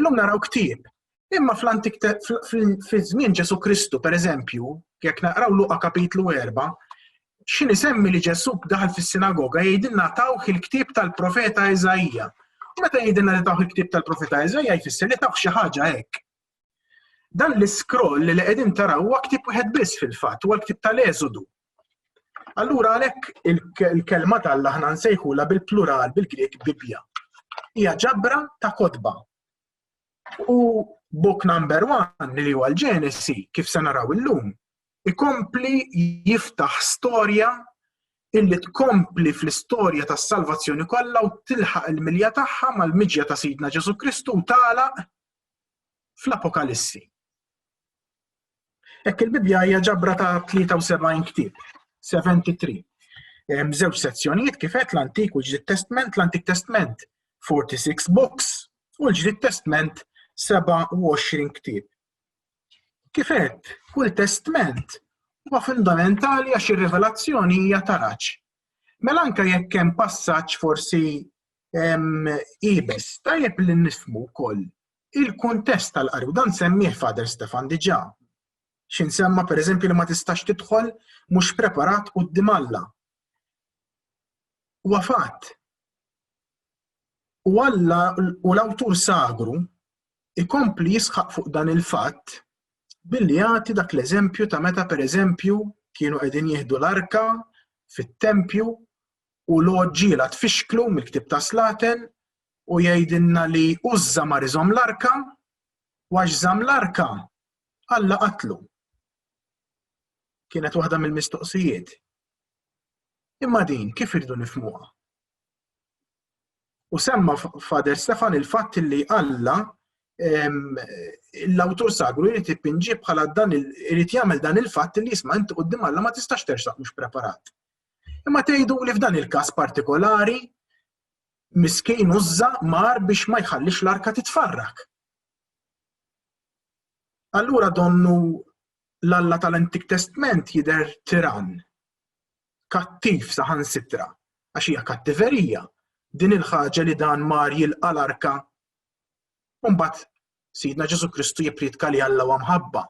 Illum naraw ktieb. Imma fi żmien Ġesu Kristu, pereżempju, jekk naqraw Luqa kapitlu 4, x'in isemmi li Ġesu daħal fis-sinagoga jgħidilna tawh il-ktieb tal-profeta Eżajja. Meta jgħidilna li tawh il-ktieb tal-profeta Eżajja jfisser li tawh xi ħaġa hekk. Dan l-iskroll li qegħdin taraw huwa ktieb wieħed biss fil-fatt, huwa l-ktieb tal-Eżodu. Allura għalhekk il-kelma Alla aħna nsejħula bil-plural bil-Grieg Bibja. Hija ġabra ta' kotba. U book number 1 li huwa l-Ġenesi kif se naraw illum ikompli jiftaħ storja illi tkompli fl-istorja tas-salvazzjoni kollha u tilħaq il-milja tagħha mal-miġja ta' Sidna Ġesu Kristu u tagħlaq fl-Apokalissi. Hekk il-Bibja hija ġabra ta' 73 ktieb, 73. Żewġ sezzjonijiet kif qed l-Antik u l-Ġdid Testament, l-Antik Testament 46 books u l-Ġdid Testament 27 ktieb. Kif qed, kull testament huwa fundamentali għax ir-rivelazzjoni hija taraġġ. Mela anke jekk hemm passaġġ forsi ibes, tajjeb li nifhmu wkoll il-kuntest tal-qari u dan semmih Father Stefan diġà. X'insemma pereżempju li ma tistax tidħol mhux preparat quddiem Alla. Huwa fatt. U Alla u l-awtur sagru ikompli jisħaq fuq dan il-fatt billi jagħti dak l-eżempju ta' meta pereżempju kienu qegħdin jieħdu l-arka fit-tempju u l-oġġiela tfixklu mill-ktieb ta' Slaten u jgħidilna li Użza mar iżomm l-arka u għax żamm l-arka Alla qatlu. Kienet waħda mill-mistoqsijiet. Imma din kif irridu nifhmuha? U semma Father Stefan il-fatt li Alla l-awtur sagru jrid ippinġi bħala dan irid jagħmel dan il-fatt li jisma' inti quddiem Alla ma tistax tersaq mhux preparat. Imma tgħidu li f'dan il-każ partikolari miskejn Użza mar biex ma jħallix l-arka titfarrak. Allura donnu l-Alla tal-Antik Testament jidher tiran, kattiv saħansitra, għax hija kattiverija din il-ħaġa li dan mar jilqa' l-arka. Mbagħad Sidna Ġesu Kristu jipriedka li Alla huwa mħabba.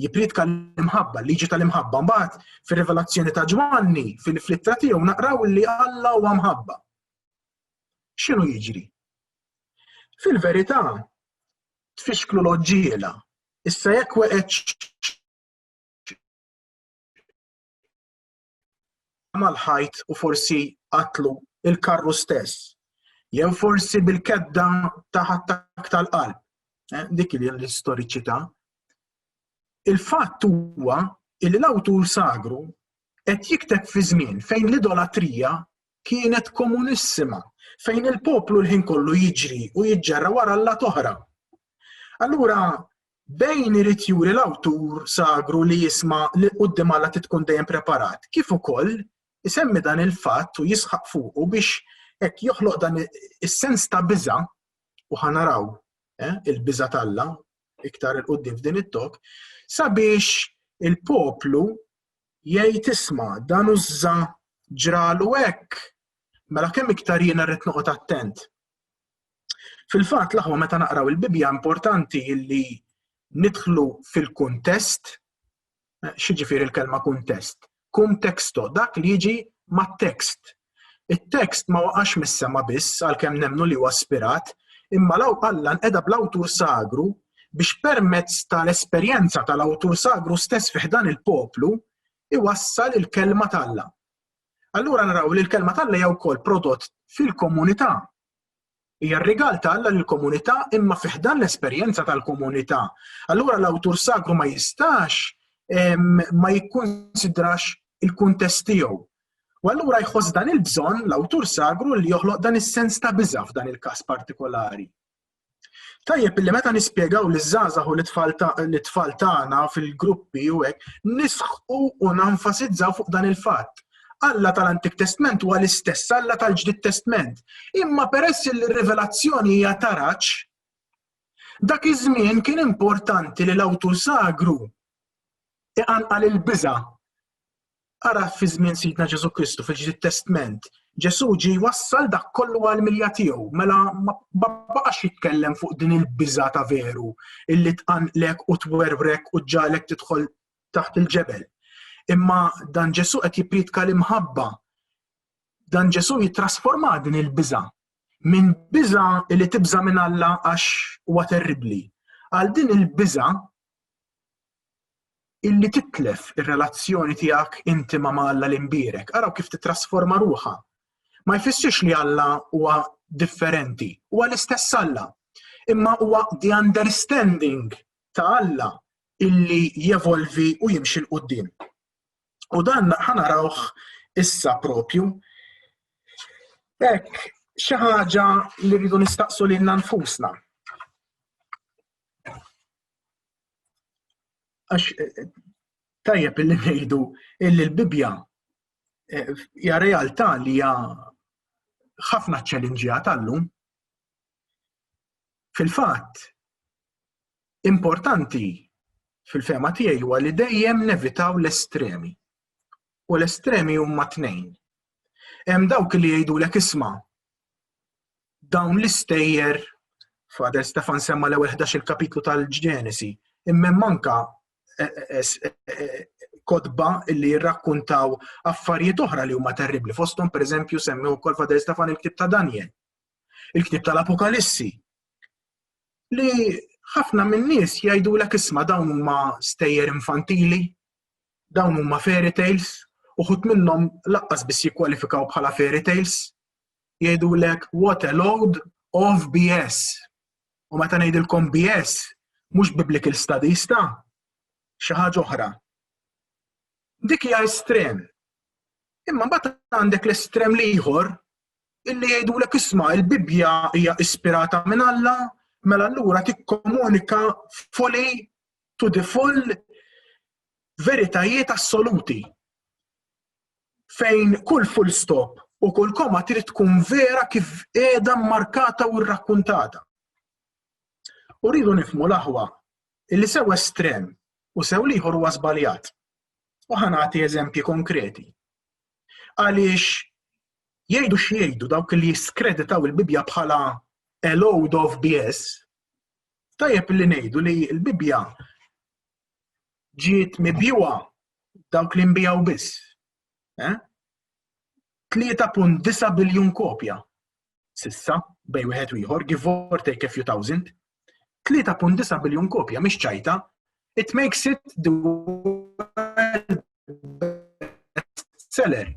Jipriedka l-imħabba, liġi tal-imħabba. Mbagħad fir-rivelazzjoni ta' Ġwanni fil-flittra tiegħu naqraw li Alla huwa mħabba. X'inhu jiġri? Fil-verità tfixklu l-oġġiela. Issa jekk weqgħet mal-ħajt u forsi qatlu il-karru stess. Jew forsi bil-kedda ta' attakk tal-qalb. Dik li l-istoriċità. Il-fatt huwa li l-awtur sagru qed jikteb fi żmien fejn l-idolatrija kienet komunissima, fejn il-poplu l-ħin kollu jiġri u jiġġarra wara Alla toħra. Allura bejn irid juri l-awtur sagru li jisma' li quddiem Alla tkun dejjem preparat, kif ukoll isemmi dan il-fatt u jisħaq fuqu biex hekk joħloq dan is-sens ta' biża' u ħanaraw il-biża' tal-Alla iktar il-qudiem f'din it-tok sabiex il-poplu jgħid isma' dan Użza ġralu hekk mela kemm iktar jiena rrid noqgħod attent. Fil-fatt l-aħwa meta naqraw il-Bibja importanti li nidħlu fil-kuntest, x'jiġifieri l-kelma kuntest? Kuntexto, dak li jiġi mat-tekst. Il-tekst ma waqax mis-sema biss għalkemm nemmnu li huwa ispirat, imma Alla nqeda bl-awtur sagru biex permezz tal-esperjenza tal-awtur sagru stess fih dan il-poplu iwassal il-kelma tal-Alla. Allura naraw li l-kelma tal-Alla hija wkoll prodott fil-komunità. Hija r-rigal tal-Alla lill-komunità imma fih dan l-esperjenza tal-komunità. Allura l-awtur sagru ma jistax ma jikkunsidrax il-kuntest tiegħu. U allura jħoss dan il-bżonn l-awtur sagru li joħloq dan is-sens ta' biża' f'dan il-każ partikolari. Tajjeb illi meta nispjegaw liż-żgħażagħ u l-tfal tagħna fil-gruppi u hekk nisħqu u nenfasizzaw fuq dan il-fatt. Alla tal-Antik Testament huwa l-istess Alla tal-Ġdid Testament. Imma peress li r-rivelazzjoni hija taraġġ, dak iż-żmien kien importanti li l-awtur sagru iqanqal il-biża'. Ara fi żmien Sidna Ġesu Kristu fil-Ġdid Testament, Ġesu ġie wassal dak kollu għall-milja tiegħu, mela ma baqax jitkellem fuq din il-biża' ta' veru illi tqanqlek u twerwrek u ġġalek tidħol taħt il-ġebel. Imma dan Ġesu qed jippridka l-imħabba. Dan Ġesu jitrasforma din il-biża' minn biża' li tibża' minn Alla għax huwa terribbli għal din il-biża' illi titlef ir-relazzjoni tiegħek intima ma' Alla l-imbierek. Araw kif titrasforma ruħha. Ma jfissirx li Alla huwa differenti, huwa l-istess Alla. Imma huwa the understanding ta' Alla illi jevolvi u jimxi l-qudiem. U dan ħanarawh issa propju. Hekk xi ħaġa li rridu nistaqsu lilna nfusna. Għax tajjeb illi ngħidu illi l-Bibja hija realtà li hija ħafna ċċellinġjat llum. Fil-fatt, importanti fil-fema tiegħi huwa li dejjem nevitaw l-estremi. U l-estremi huma tnejn. Hemm dawk li jgħidulek isma' dawn l-istejjer Fader Stefan semma l-ewwel 11 kapitlu tal-Ġenesi, imma manka kotba li jirrakkuntaw affarijiet oħra li huma terribbli. Fosthom pereżempju semmi wkoll Fader Stefan il-Ktieb ta' Daniel, il-Ktieb tal-Apokalissi. Li ħafna min-nies jgħidulek isma' dawn huma stejjer infantili, dawn huma fairy tales, uħud minnhom laqqas biss jikkwalifikaw bħala fairy tales. Jgħidulek what a load of BS. U meta ngħidilkom BS mhux biblical studies ta' xi ħaġa oħra. Dik hija estrem. Imma mbagħad għandek l-estrem ieħor illi jgħidulek isma' il-Bibja hija ispirata minn Alla, mela allura tikkomunika fully to the full veritajiet assoluti. Fejn kull full stop u kull koma trid tkun vera kif qiegħda mmarkata u rrakkuntata. U rridu nifhmu l-aħwa illi sew estrem u sew ieħor huwa żbaljat. U ħanagħti eżempji konkreti. Għaliex jgħidu x'jgħidu dawk li jiskreditaw il-Bibja bħala a load of BS, tajjeb li ngħidu li l-Bibja ġiet mibjuwa dawk li nbijaw biss. 3.9 biljun kopja. Sissa, bej wieħed u ieħor, give or take a few thousand. 3.9 biljun kopja, mhix ċajta. It makes it the bestseller.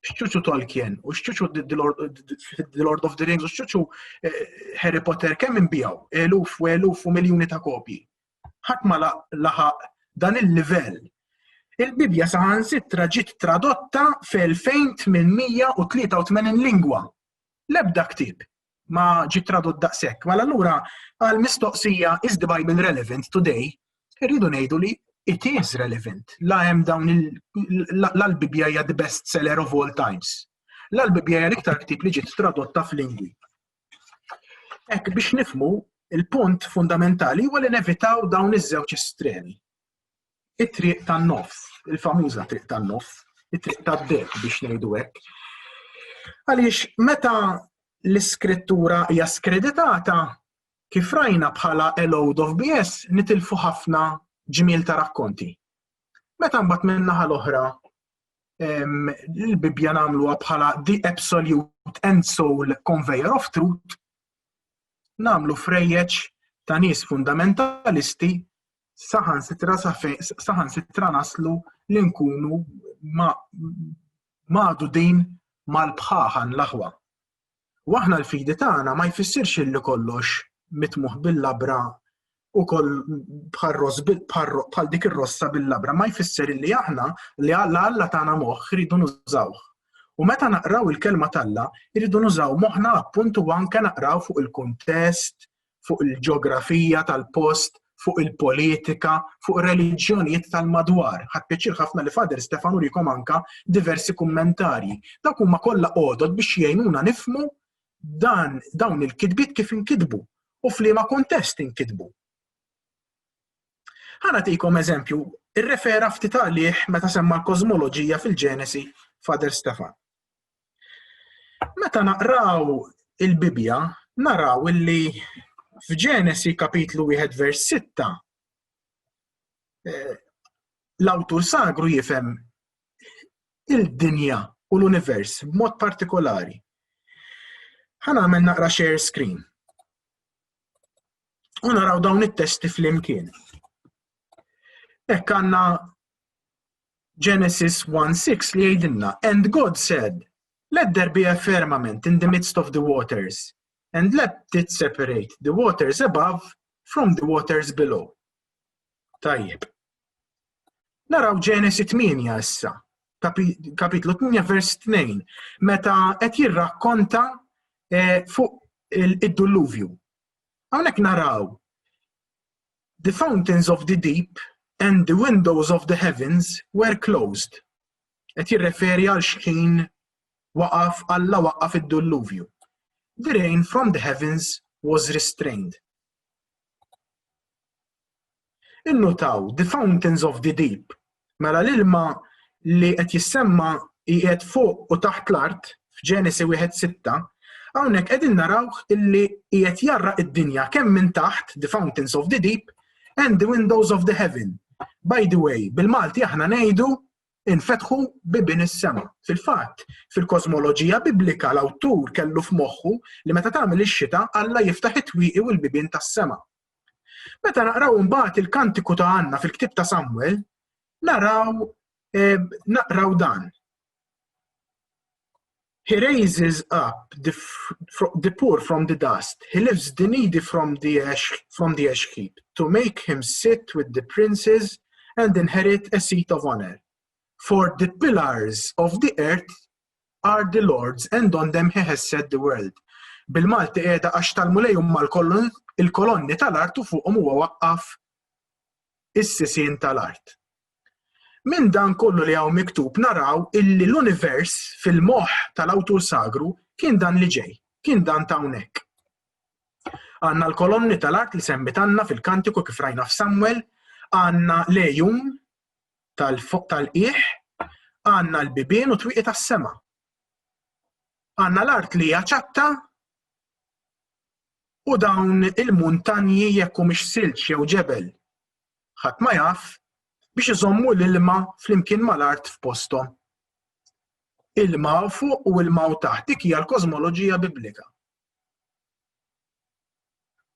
X'ċuċu Tolkien, u x'ċuċu The Lord of the Rings, u x'ċuċu Harry Potter kemm inbijaw? Eluf u eluf u miljuni ta' kopji. Ħadd ma laħaq dan il-livell. Il-Bibja saħansitra ġiet tradotta f'2883 lingwa. L-ebda ktieb ma ġiet tradott daqshekk. Mela allura għall-mistoqsija is the Bible relevant today? Irridu ngħidu li it is relevant. La hemm dawn l-Bibja hija the best seller of all times. L-Bibja hija l-iktar ktieb li ġiet tradotta f'lingwi. Hekk biex nifhmu il-punt fundamentali huwa li nevitaw dawn iż-żewġ estremi. It-triq tan-nofs, il-famuża triq tan-nofs, it-triq tad-deb biex ngħidu hekk. Għaliex meta l-iskrittura hija skreditata kif rajna bħala a load of BS nitilfu ħafna ġmiel ta' rakkonti. Meta mbagħad min-naħa l-oħra l-Bibja nagħmluha bħala the absolute and sole conveyor of truth, nagħmlu frejjeġ ta' nies fundamentalisti saħansitra naslu li nkunu magħdudin mal-bħaħan l-aħwa. U aħna l-fidi tagħna ma jfissirx li kollox mitmuħ bil-labra u koll bħal dik ir-rossa bil-labra, ma jfisser li aħna li Alla tagħna moħħ iridu nużawh. U meta naqraw il-kelma tAlla, iridu nużaw moħħna appuntu anke naqraw fuq il-kuntest, fuq il-ġeografija tal-post, fuq il-politika, fuq reliġjonijiet tal-madwar. Ħadd pjaċir ħafna li Father Stefan urikom anka diversi kummentarji. Dawk huma kollha għodod biex jgħinuna nifhmu dawn il-kitbiet kif inkitbu u f'liema kuntest inkitbu. Ħa nagħtikom eżempju, irrefera ftit għalih meta semma l-kozmoloġija fil-Ġenesi Father Stefan. Meta naqraw il-Bibja, naraw illi f'Ġenesi kapitlu 1 vers 6 l-awtur sagru jifhem il-dinja u l-univers b'mod partikolari. Ħa nagħmel naqra share screen. U naraw dawn it-testi flimkien. Hekk għandna Genesis 1:6 li jgħidilna, "And God said, let there be a firmament in the midst of the waters, and let it separate the waters above from the waters below." Tajjeb. Naraw Ġenesi 8 issa, kapitlu 8 vers 2, meta qed jirrakkonta fuq id-dilluvju. Hawnhekk naraw the fountains of the deep and the windows of the heavens were closed. Qed jirreferi għal xħin waqaf Alla waqaf id-dilluvju. The rain from the heavens was restrained. Innutaw the fountains of the deep. Mela l-ilma li qed jissemma qiegħed fuq u taħt l-art f'Ġenesi 1:6, hawnhekk qegħdin naraw illi qiegħed jarraq id-dinja kemm minn taħt the fountains of the deep and the windows of the heaven. By the way, bil-Malti aħna ngħidu infetħu bibien is-sema. Fil-fatt, fil-kosmoloġija biblika l-awtur kellu f'moħħu li meta tagħmel ix-xita Alla jiftaħ it-twieqi u l-bibien tas-sema. Meta naqraw imbagħad il-kantiku ta' Anna fil-ktieb ta' Samwel, naqraw dan. He raises up the poor from the dust. He lifts the needy from the ash heap to make him sit with the princes and inherit a seat of honor. For the pillars of the earth are the Lord's, and on them he has set the world. Bil-Malti qiegħda għax tal-mulejhom mal-kolonni tal-art u fuqhom huwa waqqaf is-sisien tal-art. Minn dan kollu li hawn miktub naraw illi l-univers fil-moħħ tal-awtur sagru kien dan li ġej, kien dan ta' hawnhekk. Għandna l-kolonni tal-art li semmit Anna fil-kantiku kif rajna f'Samwel, għandna lejum tal-fuq tal-qiegħ, għandna l-bibien u twieqi tas-sema. Għandna l-art li hija ċatta u dawn il-muntanji jekk mhux silġ jew ġebel. Ħadd ma jaf biex iżommu l-ilma flimkien mal-art f'posthom. Ilma fuq u ilma u taħt, dik hija l-kosmoloġija biblika.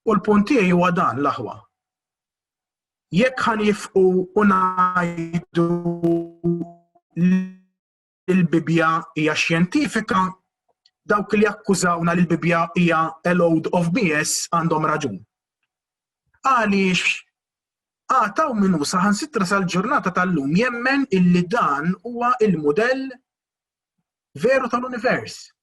U l-punt tiegħi huwa dan l-aħwa. Jekk ħanifqu u ngħidu l-Bibja hija xjentifika, dawk li jakkużawna li l-Bibja hija a load of BS għandhom raġun. Għaliex taw minnu saħansitra sal-ġurnata tal-lum jemmen illi dan huwa il-modell veru tal-univers.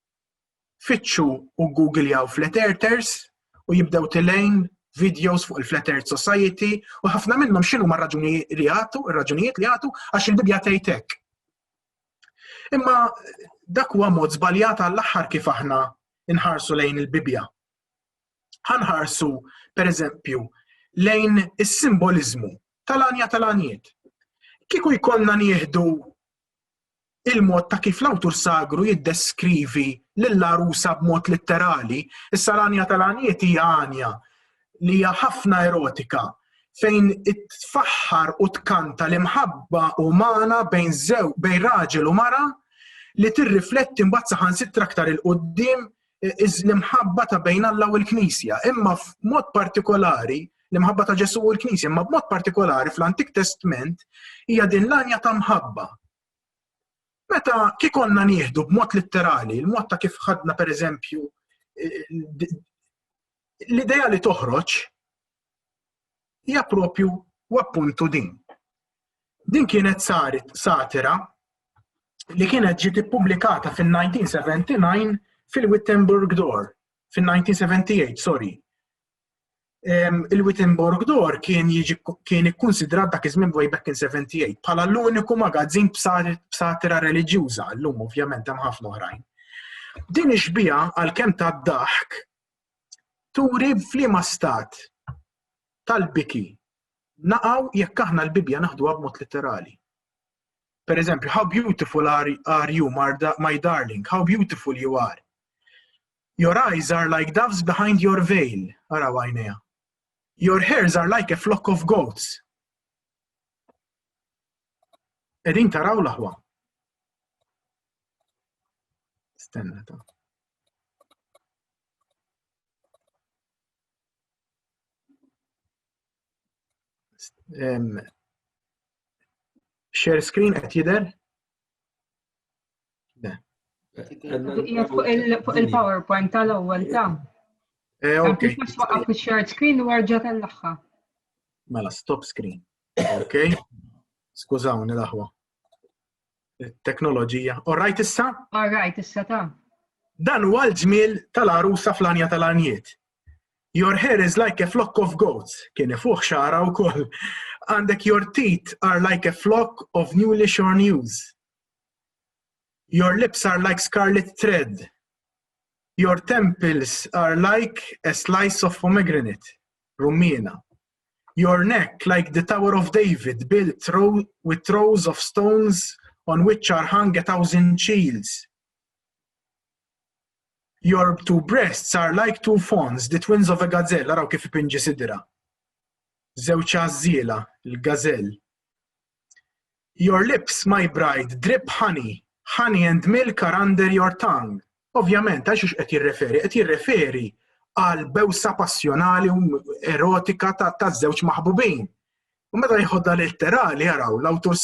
Fitxu u Google jaw Flat Earthers u jibdew tilejn videos fuq il-Flat Earth Society u ħafna minnhom x'inhu ma' ir-raġunijiet li jagħtu għax il-Bibja tgħidlek. Imma dak huwa mod żbaljat għall-aħħar kif aħna inħarsu lejn il-Bibja. Ħanħarsu pereżempju lejn is-simboliżmu tal-għanja tal-għanijiet. Kieku jkollna nieħdu il-mod ta' kif l-awtur sagru jiddeskrivi lill-arusa b'mod litterali, issa l-għanja tal-għanijiet hija għanja li hija ħafna erotika fejn tfaħħar u tkanta l-imħabba umana bejn raġel u mara li tirrifletti mbagħad saħansitra aktar il-qudiem l-imħabba ta' bejn Alla u l-Knisja. Imma f'mod partikolari l-imħabba ta' Ġesu u l-Knisja, imma b'mod partikolari fl-Antik Testament hija din l-għanja ta' mħabba. Meta kif konna nieħdu b'mod litterali, il-mod ta' kif ħadna pereżempju l-idea li toħroġ hija propju u appuntu din. Din kienet satira li kienet ġiet ippubblikata fin-1979 fil-Wittenberg Door, fin-1978, sorry. Il-Wittenberg Door kien ikkunsidrat dak iż-żmien way back in 78 bħala l-uniku magazzin b'satira reliġjuża, llum ovvjament hemm ħafna oħrajn. Din ix-xbija għalkemm tad-daħk turi f'liema stat tal-biki naqgħu jekk aħna l-Bibja naħduha b'mod literali. Pereżempju, how beautiful are you, my darling, how beautiful you are. Your eyes are like doves behind your veil. Araw għajnejha. Your hairs are like a flock of goats. Qegħdin taraw l-aħwa. Stenna ta'. Share screen qed jidher? Fuq il-PowerPoint tal-ewwel ta'. Okay. Biex waqaf il-shared screen u warġa tal-aħħa. Mela, stop screen. Okay? Skużawni l-aħwa. Teknoloġija. Alright issa? Alright, issa ta'. Dan huwa l-ġmiel tal-arusa fl-anja tal-anjiet. Your hair is like a flock of goats. Kien fuq xara wkoll. Għandek your teeth are like a flock of newly shorn ewes. Your lips are like scarlet thread. Your temples are like a slice of pomegranate, rumina. Your neck like the Tower of David, built with rows of stones on which are hung 1,000 shields. Your two breasts are like two fawns, the twins of a gazelle. Araw kif ipinġi sidra. Żewġ għażiela, il-gazelle. Your lips, my bride, drip honey. Honey and milk are under your tongue. Ovvjament, għax qed jirreferi? Qed jirreferi għal bewsa passjonali u erotika ta' żewġ maħbubin. U meta jħodda letterali jaraw l-awtur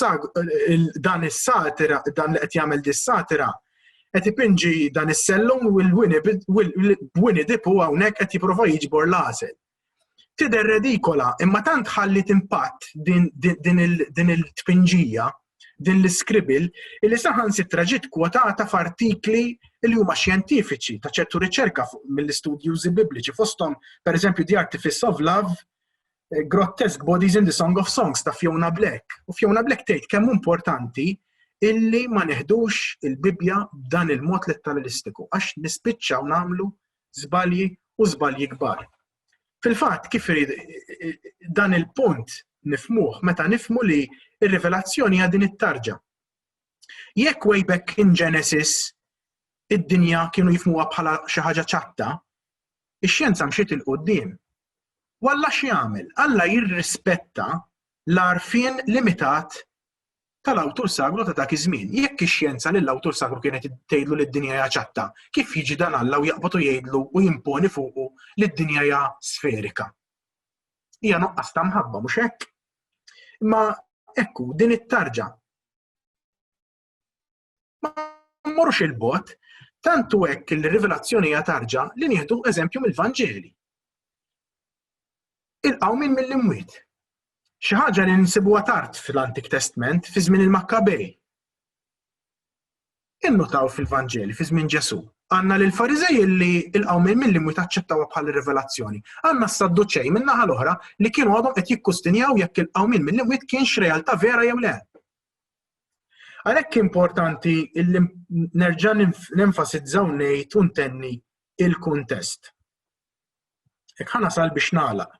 dan is-satira, dan li qed jagħmel dis-satira, qed ipinġi dan is-sellum u l-Winnie the Pooh hawnhekk qed jipprova jiġbor l-għasel. Tidher redikola, imma tant ħallit impatt din il-tpinġija, din l-iskribil, illi saħansitra ġiet kwotata f'artikli li huma xjentifiċi ta' ċertu riċerka mill-istudjużi bibliċi fosthom pereżempju The Artifice of Love, Grotesque Bodies in the Song of Songs ta' Fiona Black. U Fiona Black tgħid kemm importanti illi ma neħdux il-Bibja b'dan il-mod letteralistiku għax nispiċċaw nagħmlu żbalji u żbalji kbar. Fil-fatt kif irid dan il-punt nifhmuh meta nifhmu li ir-rivelazzjoni hija din it-tarġa. Jekk way back in Genesis id-dinja kienu jifhmuha bħala xi ħaġa ċatta, ix-xjenza mxiet il quddiem. U Alla x'jagħmel? Alla jirrispetta l-għarfien limitat tal-awtur sagru ta' dak iż-żmien. Jekk ix-xjenza lill-awtur sagru kienet tgħidlu li d-dinja hija ċatta, kif jiġi dan Alla u jaqbad jgħidlu u jimponi fuqu li d-dinja hija sferika? Hija noqqas ta' mħabba mhux hekk? Imma ekku din it-tarġa. Ma mmorrux il-bot, tantu hekk il-rivelazzjoni hija tarġa li nieħdu eżempju mill-Vanġeli. Il-qawmin mill-imwiet. Xi ħaġa li nsibuha tard fil-Antik Testament fi żmien il-Makkabej. Innutaw fil-Vanġeli fi żmien Ġesu. Għandna lil Fariżej li l-qawmin mill-imwiet aċċettawha bħala rivelazzjoni. Għandna s-Sadduċej min-naħa l-oħra li kienu għadhom qed jikkustinjaw jekk il-qawmin mill-imwiet kienx realtà vera jew le. Għalhekk importanti li nerġa' nenfasizzaw ngħid u ntenni il-kuntest. Hekk ħa nasal biex nagħlaq.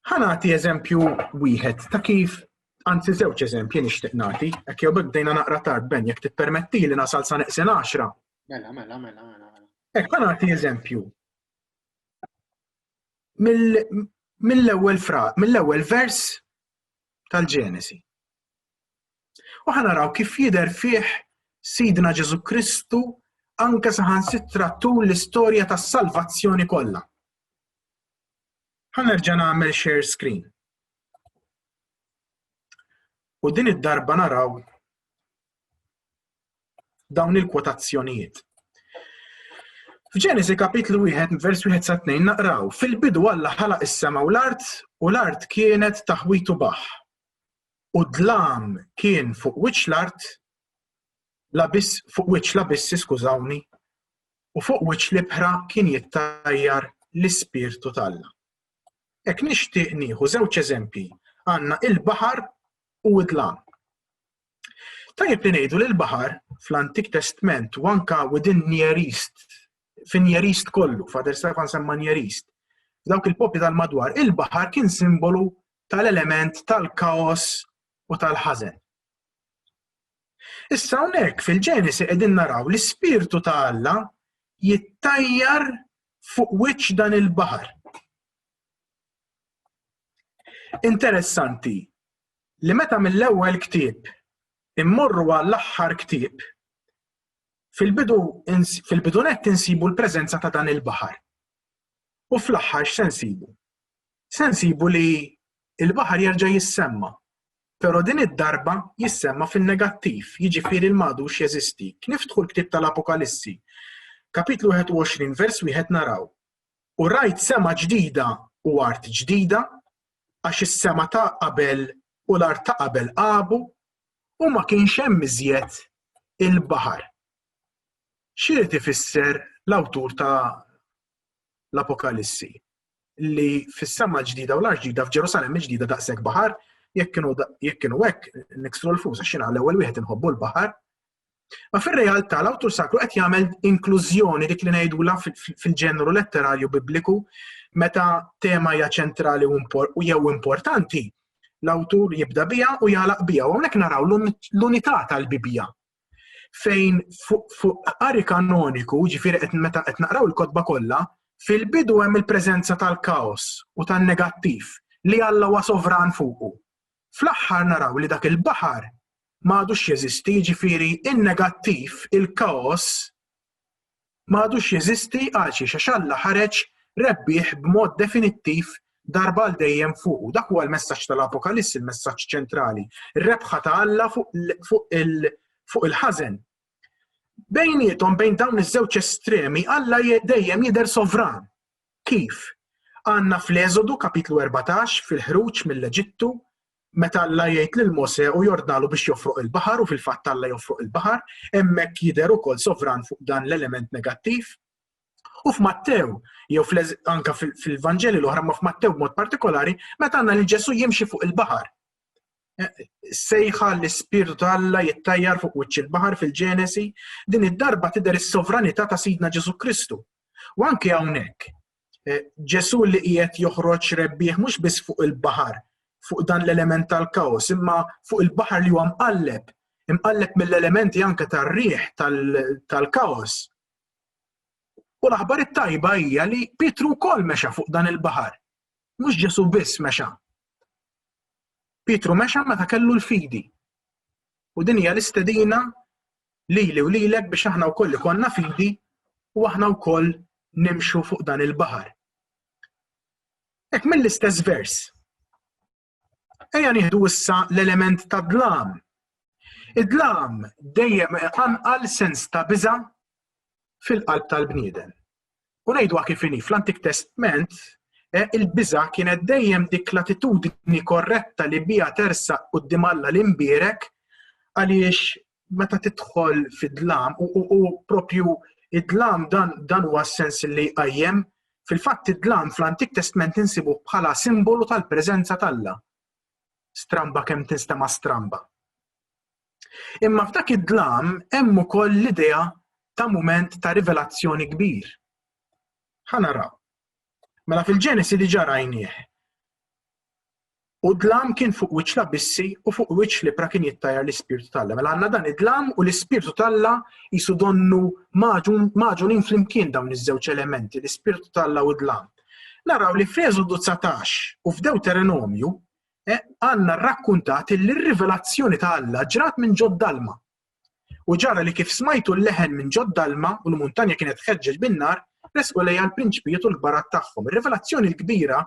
Ħa nagħti eżempju wieħed ta' kif, anzi żewġ eżempji nixtieq nagħti, hekk jew bdejna naqra tard Ben jekk tippermettili nasal sa neqsin 10. Mela. Hekk ħa nagħti eżempju. Mill-ewwel vers tal-Ġenesi. U ħa naraw kif jidher fih Sidna Ġesu Kristu anke saħansitra tul l-istorja tas-salvazzjoni kollha. Ħanerġa' nagħmel share screen. U din id-darba naraw dawn il-kwotazzjonijiet. F'Ġenesi kapitlu 1 vers 1 sa 2 naqraw fil-bidu Alla ħalaq is-sema u l-art kienet taħwitu baħ. U dlam kien fuq wiċċ l-art fuq wiċċ l-abissi skużawni u fuq wiċċ l-ibħra kien jittajjar l-Ispirtu tal-Alla. Hekk nixtieq nieħu żewġ eżempji, għandna il-baħar u d-dlam. Tajjeb li ngħidu li l-baħar fl-Antik Testament u anke within Near East, fin-Near East kollu, Father Stefan semma Near East, f'dawk il-popli tal-madwar, il-baħar kien simbolu tal-element tal-kaos u tal-ħażen. Issa hawnhekk fil-Ġenesi qegħdin naraw l-Ispirtu ta' Alla jittajjar fuq wiċċ dan il-baħar. Interessanti li meta mill-ewwel ktieb immorru għall-aħħar ktieb, fil-bidunet insibu l-preżenza ta' dan il-baħar. U fl-aħħar x'se nsibu? Se nsibu li il-baħar jerġa' jissemma, però din id-darba jissemma fin-negattiv, jiġifieri l-m'għadux jeżisti. Niftħu l-ktieb tal-Apokalissi, kapitlu 21, vers 1 naraw. U rajt sema ġdida u art ġdida, għax is-sema ta' qabel u l-art ta' qabel qabu, u ma kienx hemm iżjed il-baħar. X'irid ifisser l-awtur ta' l-Apokalissi? Li fis-sema ġdida u l-art ġdida f'Ġerusalemm ġdida daqshekk baħar, jekk kienu hekk nikstru l-flus għax jiena l-ewwel wieħed inħobbu l-baħar. Ma fir-realtà l-awtur sakru qed jagħmel inklużjoni dik li ngħidula fil-ġenru letterarju bibliku meta tema hija ċentrali u jew importanti, l-awtur jibda biha u jagħlaq biha. U hawnhekk naraw l-unità tal-Bibja fejn fuq qari kanoniku, ġifieri meta qed naqraw il-kotba kollha, fil-bidu hemm il-preżenza tal-kaos u tan-negattiv li Alla huwa sovran fuqu. Fl-aħħar naraw li dak il-baħar m'għadux jeżisti, ġifieri in-negattiv, il-kaos m'għadux jeżisti għax Alla ħareġ rebbieħ b'mod definittiv darba l dejjem fuqu. Dak huwa l-messaġġ tal-Apokalissi, il-messaġġ ċentrali. Ir-rebħa ta' Alla fuq il-ħażen. Bejniethom bejn dawn iż-żewġ estremi Alla dejjem jidher sovran. Kif? Għandna fl-Eżodu kapitlu 14 fil-ħruġ mill-Eġittu meta Alla jgħid lil Mosè u jordalu biex jofruq il-baħar u fil-fatt Alla jofruq il-baħar, hemmhekk jidher ukoll sovran fuq dan l-element negattiv. U f'Mattew, jew anke fil-Vanġeli l-oħra ma f'Mattew b'mod partikolari, meta għandna li Ġesu jimxi fuq il-baħar. Sejħa l-Ispirtu ta' Alla jittajjar fuq wiċċ il-baħar fil-Ġenesi, din id-darba tidher is-sovranità ta' Sidna Ġesu Kristu. U anke hawnhekk, Ġesu li qiegħed joħroġ rebbieħ mhux biss fuq il-baħar, fuq dan l-element tal-kaos, imma fuq il-baħar li huwa imqalleb mill-elementi anke tar-riħ tal-kaos. U l-aħbar it-tajba hija li Pietru wkoll mexa fuq dan il-baħar. Mhux Ġesu biss mexa. Pietru mexa meta kellu l-fidi. U din hija l-istedina lili u lilek biex aħna wkoll ikollna fidi u aħna wkoll nimxu fuq dan il-baħar. Hekk mill-istess vers. Ejja nieħdu issa l-element ta' dlam. Id-dlam dejjem għal sens ta' biża' fil-qalb tal-bniedem. U ngħidu kif inhi fl-Antik Testament il-biża' kienet dejjem dik l-attitudni korretta li biha tersaq quddiem Alla l-imbierek għaliex meta tidħol fid-dlam u propju id-dlam dan huwa s-sens li qajjem, fil-fatt id-dlam fl-Antik Testament insibu bħala simbolu tal-preżenza tal-Alla. Stramba kemm tinstema' stramba. Imma f'dak id-dlam hemm ukoll l-idea ta' mument ta' rivelazzjoni kbir. Ħanaraw. Mela fil-Ġenesi li ġarajnieh. U dlam kien fuq wiċċ l-abissi u fuq wiċċ l-ibra kien jittajjar l-Ispirtu tal-Alla. Mela għandna dan id-dlam u l-Ispirtu tal-Alla jisu donnu maġunin flimkien dawn iż-żewġ elementi, l-Ispirtu tal-Alla u d-dlam. Naraw li f'Eżodu 19 u f'Dewteronomju għandna rrakkuntat li r-rivelazzjoni ta' Alla ġrat minn ġod dalma. U ġara li kif smajtu l-leħen minn ġod dalma u l-muntanja kienet tħeġġeġ bin-nar, resqu lejha l-prinċipijiet u l-kbarat tagħhom. Ir-rivelazzjoni l-kbira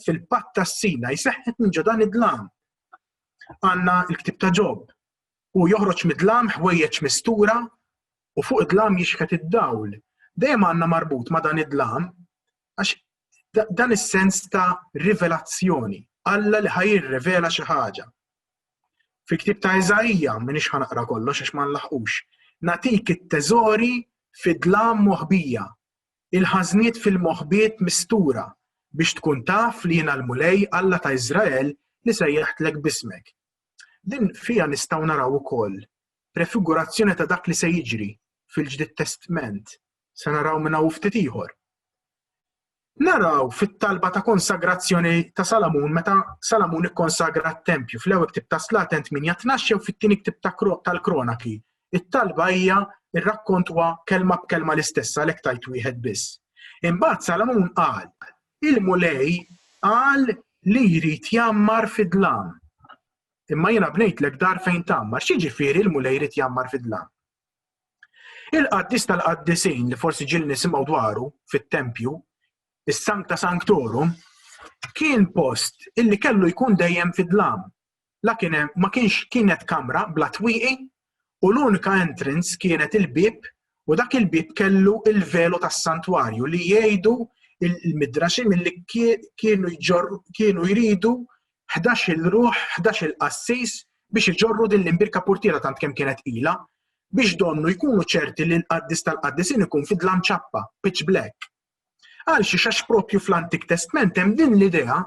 fil-Patt tas-Sinaj seħħet minn ġodan id-dlam. Għandna l-Ktieb ta' Ġobb u joħroġ mid-dlam ħwejjeġ mistura u fuq id-dlam jixħet id-dawl. Dejjem għandna marbut ma' dan id-dlam għax dan is-sens ta' rivelazzjoni. Alla li ħajirrivela xi ħaġa. Fil-Ktieb ta' Eżajja m'iniex ħanaqra kollox għax ma nlaħqux. Natik it-teżori fid-dlam moħbija, il-ħażniet fil-moħbiet mistura biex tkun taf li jiena l-mulej Alla ta' Iżrael li sejjaħtlek bismek. Din fija nistgħu naraw ukoll prefigurazzjoni ta' dak li se jiġri fil-Ġdid Testament. Se naraw minn hawn ftit ieħor. Naraw fit-talba ta' konsagrazzjoni ta' Salamun meta Salamun ikkonsagra t-tempju fl-ewwel ktib ta' Slaten 8:12 jew fit-tieni ktib tal-Kronaki. It-talba hija ir-rakkont huwa kelma b'kelma l-istess għalhekk tajt wieħed biss. Imbagħad Salamun qal il-mulej qal li jrid jammar fid-dlam. Imma jiena bnejtlek dar fejn tammar, x'jiġifieri l-mulej jrid jammar fid-dlam. Il-qaddis tal-qaddisin li forsi ġil nisimgħu dwaru fit-tempju, is-Sancta Sanctorum, kien post illi kellu jkun dejjem fid-dlam. Ma kienet kamra bla twieqi u l-unika entrance kienet il-bib u dak il-bib kellu il-velu tas-santwarju li jgħidu il-midraxim illi kienu jridu 11 il-ruħ, 11 il-qassis biex iġorru din l-imbirka portiera tant kemm kienet ila biex donnu jkunu ċerti li l-qaddis tal-qaddisin ikun fid-dlam ċappa, pitch black. Għal xi xax propju fl-Antik Testament hemm din l-idea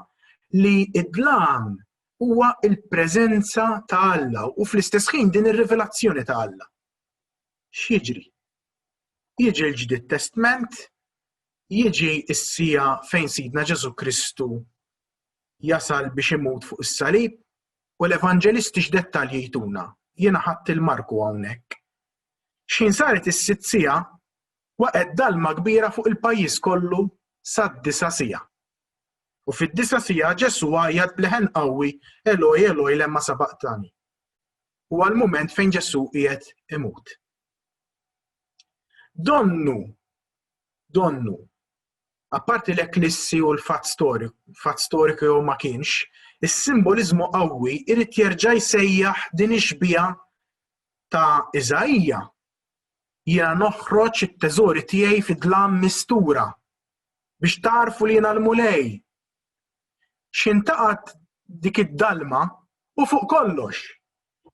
li id-dlam huwa il-preżenza ta' Alla u fl-istess ħin din ir-rivelazzjoni ta' Alla. X'jiġri? Jiġi l-Ġdid Testament, jiġi s-sija fejn Sidna Ġesu Kristu jasal biex imut fuq is-salib u l-Evanġelisti x'dettalji jgħiduna. Jiena ħadd il-Marku hawnhekk. X'in saret is-sitt waqgħet dalma kbira fuq il-pajjiż kollu sad-9 sija. U fid-9 sija Ġesu għajjad bleħen qawwi Eloj Eloj lemma sabaqtani. U għal-mument fejn Ġesu qiegħed imut. Donnu, apparti l-eklissi u l-fatt storiku jew ma kienx, is-simbolizmu qawwi irid jerġa' jsejjaħ din ix-xbija ta' Iżajja. Jiena noħroġ it-teżori tiegħi fid-dlam mistura biex tarfu li jiena l-mulej. X'intaqgħet dik id-dalma u fuq kollox.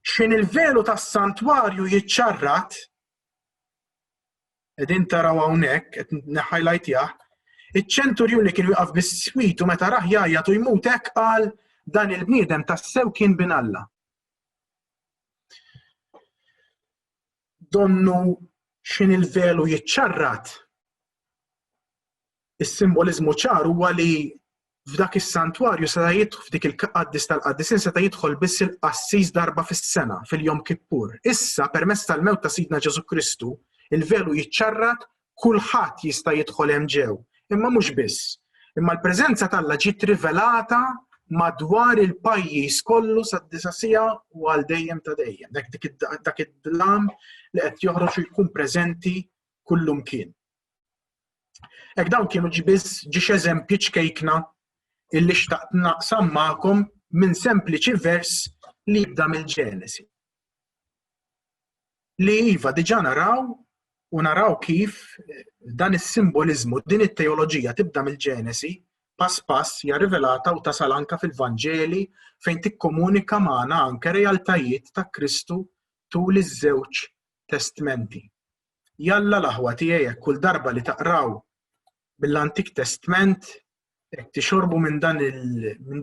X'in il-velu tas-santwarju jiċċarrat qegħdin taraw hawnhekk qed niħajlajtjah, iċ-ċenturjuni kien wieqaf bis-swit u meta rah jgħajjat u jmut hekk qal dan il-bniedem tassew kien bin Alla. Donnu x'in il-velu jiċċarrat. Is-simboliżmu ċar huwa li f'dak is-santwarju seta' jidħol f'dik il-qaddis tal-qaddisin seta' jidħol biss il-qassis darba fis-sena fil-Jom Kippur. Issa permezz tal-mewt ta' Sidna Ġesu Kristu, il-velu jiċċarrat kulħadd jista' jidħol hemm ġew. Imma mhux biss. Imma l-preżenza tal-Alla ġiet rivelata madwar il-pajjiż kollu sad-9 sija u għal dejjem ta' dejjem. Dak id-dlam li qed joħroġ jkun preżenti kullumkien. Hekk dawn kienu ġiex eżempji ċkejkna illi xtaqt naqsam magħkom minn sempliċi vers li jibda mill-Ġenesi. Li iva diġà naraw kif dan is-simboliżmu, din it-teoloġija tibda mill-Ġenesi, pass pass hija rivelata u tasal anke fil-Vanġeli fejn tikkomunika magħna anke realtajiet ta' Kristu tul iż-żewġ testamenti. Jalla l-aħwa tiegħek kull darba li taqraw bil-Antik Testament jekk tixorbu minn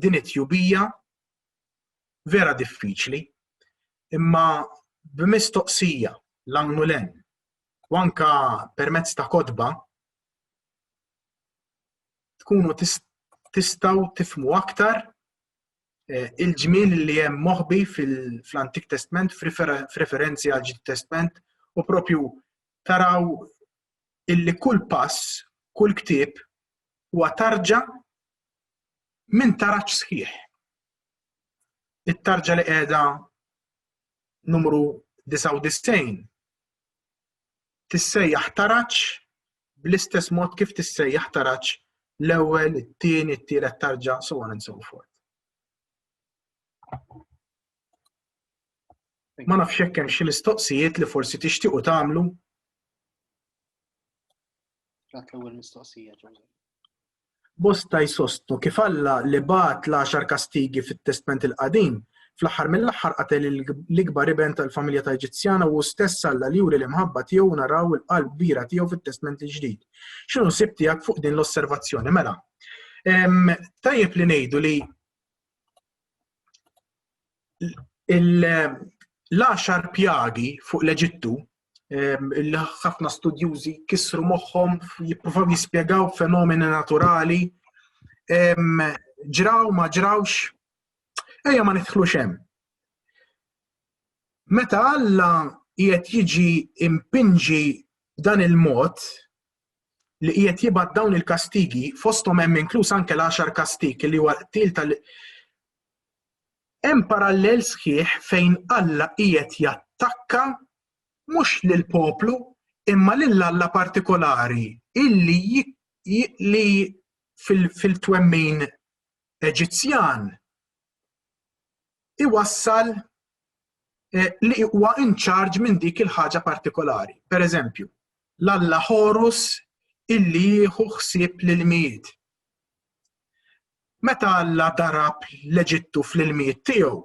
din it-tjubija vera diffiċli, imma b'mistoqsija l-għannu len u anke permezz ta' kotba tkunu tistgħu tifhmu aktar il-ġmiel li hemm moħbi fl-Antik Testament f'referenzi għal Ġdid Testament u propju taraw illi kull pass, kull ktieb huwa tarġa minn taraġġ sħiħ. It-tarġa li qiegħda numru 99 tissejjaħ taraġġ bl-istess mod kif tissejjaħ taraġġ l-ewwel, it-tieni, it-tielet tarġa, so on and so forth. Ma nafx hekk hemm xi mistoqsijiet li forsi tixtiequ tagħmlu. L-ewwel mistoqsija ġewżel. Bosta jsostu kif Alla li bagħat l-10 kastigi fit-Testament il-Qadim fl-aħħar mill-aħħar qatel l-ikbar iben tal-familja ta' Eġizzjana u stess Alla li juri l-imħabba tiegħu naraw il-qalb kbira tiegħu fit-Testament il-Ġdid. X'inhu sib tiegħek fuq din l-osservazzjoni? Mela, tajjeb li ngħidu li l-10 pjagi fuq l-Eġittu li ħafna studjużi kissru moħħhom jippruvaw jispjegaw fenomeni naturali ġraw ma ġrawx, ejja ma nidħlux hemm. Meta Alla qiegħed jiġi impinġi b'dan il-mod li qiegħed jibgħat dawn il-kastigi fosthom hemm inkluż anke l-10 kastig li huwa qtil hemm parallel sħiħ fejn Alla qiegħed jattakka mhux lill-poplu imma lil Alla partikolari li fil-twemmin Eġizzjan iwassal li huwa in charge minn dik il-ħaġa partikolari. Pereżempju, l-Alla Horus illi jieħu ħsieb l-ilmijiet. Meta Alla darab l-Eġittu fl-ilmijiet tiegħu,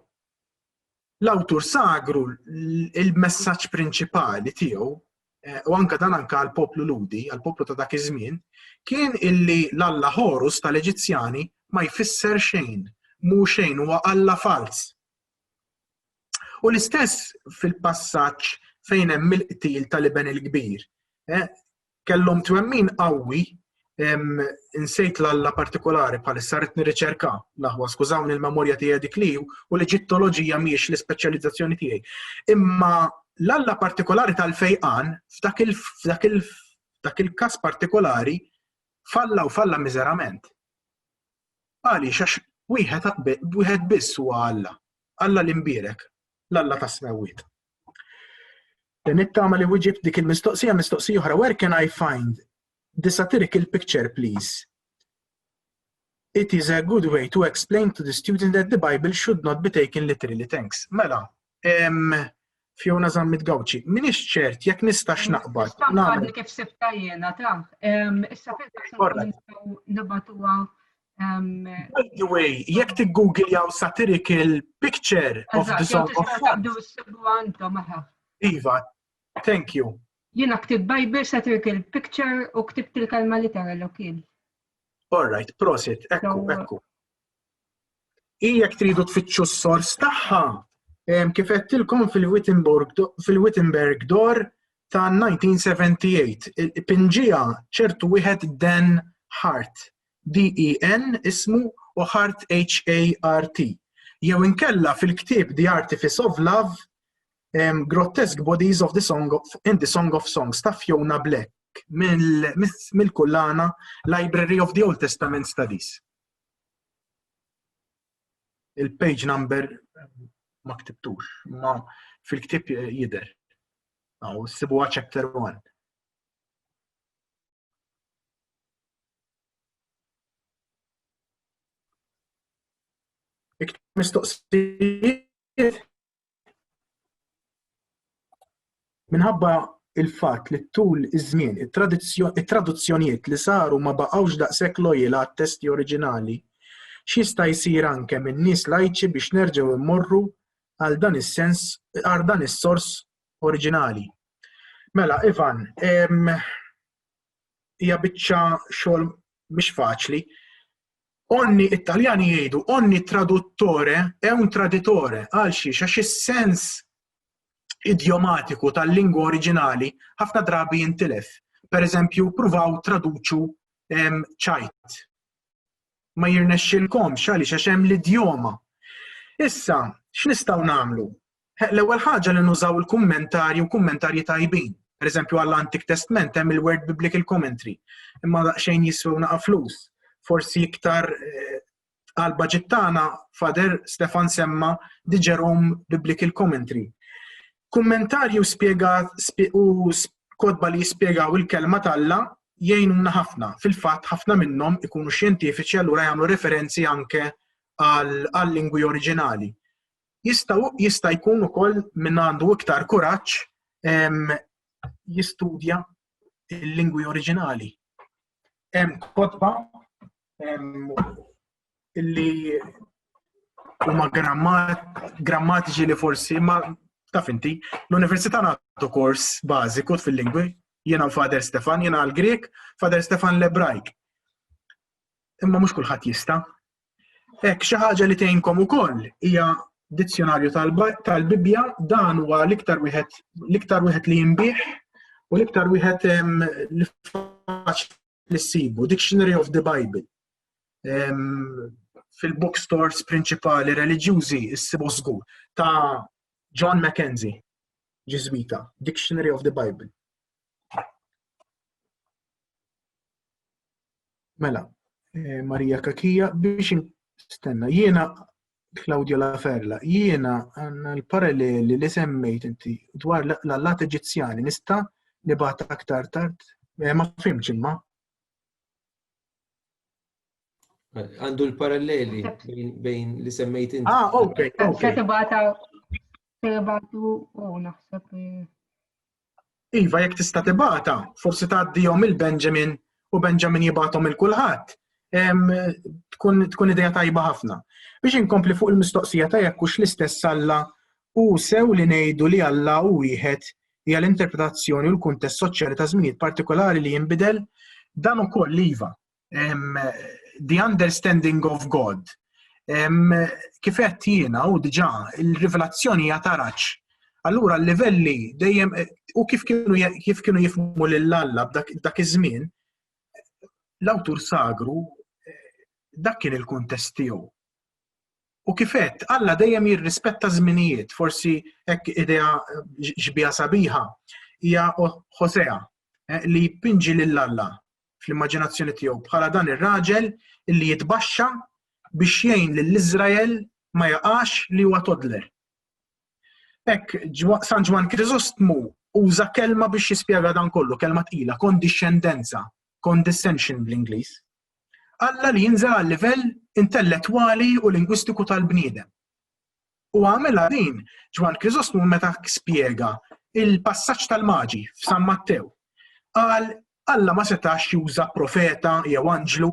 l-awtur sagru il-messaġġ prinċipali tiegħu u anke dan anke għall-poplu Ludi, għall-poplu ta' dak iż-żmien, kien illi l-Alla Horus tal-Eġizzjani ma jfisser xejn, mhu xejn huwa Alla fals. U l-istess fil-passaġġ fejn hemm il-qtil tal-Iben il-Kbir. Kellhom twemmin qawwi, insejt l-Alla partikolari bħalissa rid nirriċerka naħwa skużawni l-memorja tiegħi dik li u l-Eġittoloġija mhijiex l-ispeċjalizzazzjoni tiegħi. Imma l-Alla partikolari tal-fejqan f'dak il-każ partikolari falla miżerament. Għaliex għax wieħed biss huwa Alla l-imbierek, l-Alla tas-Smewiet. Nittama li wieġib dik il-mistoqsija oħra, where can I find the satirical picture, please? It is a good way to explain to the student that the Bible should not be taken literally. Thanks. Mela, Fiona Zammit Gawċi, minix ċert jekk nistax naqbad. Naqbad kif sibta jiena ta' issa nibatuha. By the way, jekk tiggoogle jaw satirical picture of the Song of Songs. Iva, thank you. Jiena ktib Bible satirical picture u ktibt il-kalma literal ukoll. All right, prosit, ekku. Jekk tridu tfittxu s-sors tagħha, kif qedtilkom fil-Wittenberg door ta' 1978. Pinġija ċertu wieħed Dan Hart, D-E-N ismu u Hart H-A-R-T. Jew inkella fil-ktieb The Artifice of Love, Grotesque Bodies in the Song of Songs ta' Fiona Black mill-kullana Library of the Old Testament Studies. Il-page number ma ktibtux, ma fil-ktib jidher. Aw sibuha chapter 1. Mistoqsijiet minħabba il-fatt li tul iż-żmien it-traduzzjonijiet li saru ma baqgħux daqshekk lojjel għat-testi oriġinali, x'jista' jsir anke minn nies laiċi biex nerġgħu immorru għal dan is-sors oriġinali. Mela, Ivan, hija biċċa xogħol mhix faċli. Onni Italjani jgħidu ogni traduttore è un traditore għal xiex għax is-sens idiomatiku tal-lingwa oriġinali ħafna drabi jintilef. Pereżempju, pruvaw traduċu ċajt. Ma jirnexxilkomx għaliex għax hemm l-idjoma. Issa, x'nistgħu nagħmlu? L-ewwel ħaġa li nużaw il-kummentarji tajbin. Pereżempju għall-Antik Testament hemm il-Word Biblical Commentary. Imma daqsxejn jiswew naqa' flus. Forsi iktar għal-baġit tagħna Fader Stefan semma The Jerome Biblical Commentary. Kummentarju u kodba li jispjegaw il-kelma tal-Alla jgħinuna ħafna. Fil-fatt ħafna minnhom ikunu xjentifiċi allura jagħmlu referenzi anke għal-lingwi oriġinali. Jista' jkun ukoll min għandu iktar kuraġġ jistudja il-lingwi oriġinali. Hemm kodba illi huma grammatiċi li forsi ma taf inti, l-Università nagħtu kors bażiku fil-lingwi, jiena Father Stefan, jiena għall-Grek, Father Stefan l-Ebrajk. Imma mhux kulħadd jista'. Hekk xi ħaġa li tgħinkom ukoll hija dizzjonarju tal-Bibja, dan huwa l-iktar wieħed li jinbih u l-iktar wieħed li faċli li ssibu, Dictionary of the Bible. Fil-bookstores prinċipali reliġjużi issibu żgur ta' John Mackenzie, Ġiżwita, Dictionary of the Bible. Mela, Marija Kakija biex stenna, jiena Claudia Laferla, jiena għandna l-paralleli li semmejt inti dwar l-allat Eġizzjani nista' nibgħat aktar tard? Ma fhimx imma. Għandu l-paralleli bejn li semmejt inti. Okay. Tibatu naħseb. Iva, jekk tista' tibgħata, forsi tgħaddihom il-Benjamin u Benjamin jibgħathom il-kulħadd. Tkun idea tajba ħafna. Biex inkompli fuq il-mistoqsija ta' jekk hux l-istess Alla u sew li ngħidu li Alla hu wieħed hija l-interpretazzjoni u l-kuntest soċjali ta' żminijiet partikolari li jinbidel dan ukoll iva. The understanding of God. Kif qed jiena u diġà il-rivelazzjoni hija taraġġ. Allura l-livelli dejjem u kif kienu jifhmu lil Alla b'dak iż-żmien, l-awtur sagru dak kien il-kuntest tiegħu. U kif qed Alla dejjem jirrispetta żminijiet, forsi hekk idea ġbija sabiħa hija Ħosea li jpinġi lil Alla fl-immaġinazzjoni tiegħu bħala dan ir-raġel illi jitbaxxa biex jgħin lill-Iżrael ma jaqax li huwa toddler. Hekk San Ġwan Kriżostmu uża kelma biex jispjega dan kollu, kelma tqila, kondiscendenza, condescension bl-Ingliż. Alla li jinżel għal livell intellettwali u lingwistiku tal-bniedem. U għamilha din Ġwan Kriżostmu meta spjega il-passaġġ tal-Maġi f'San Mattew. Qal Alla ma setax juża profeta jew anġlu,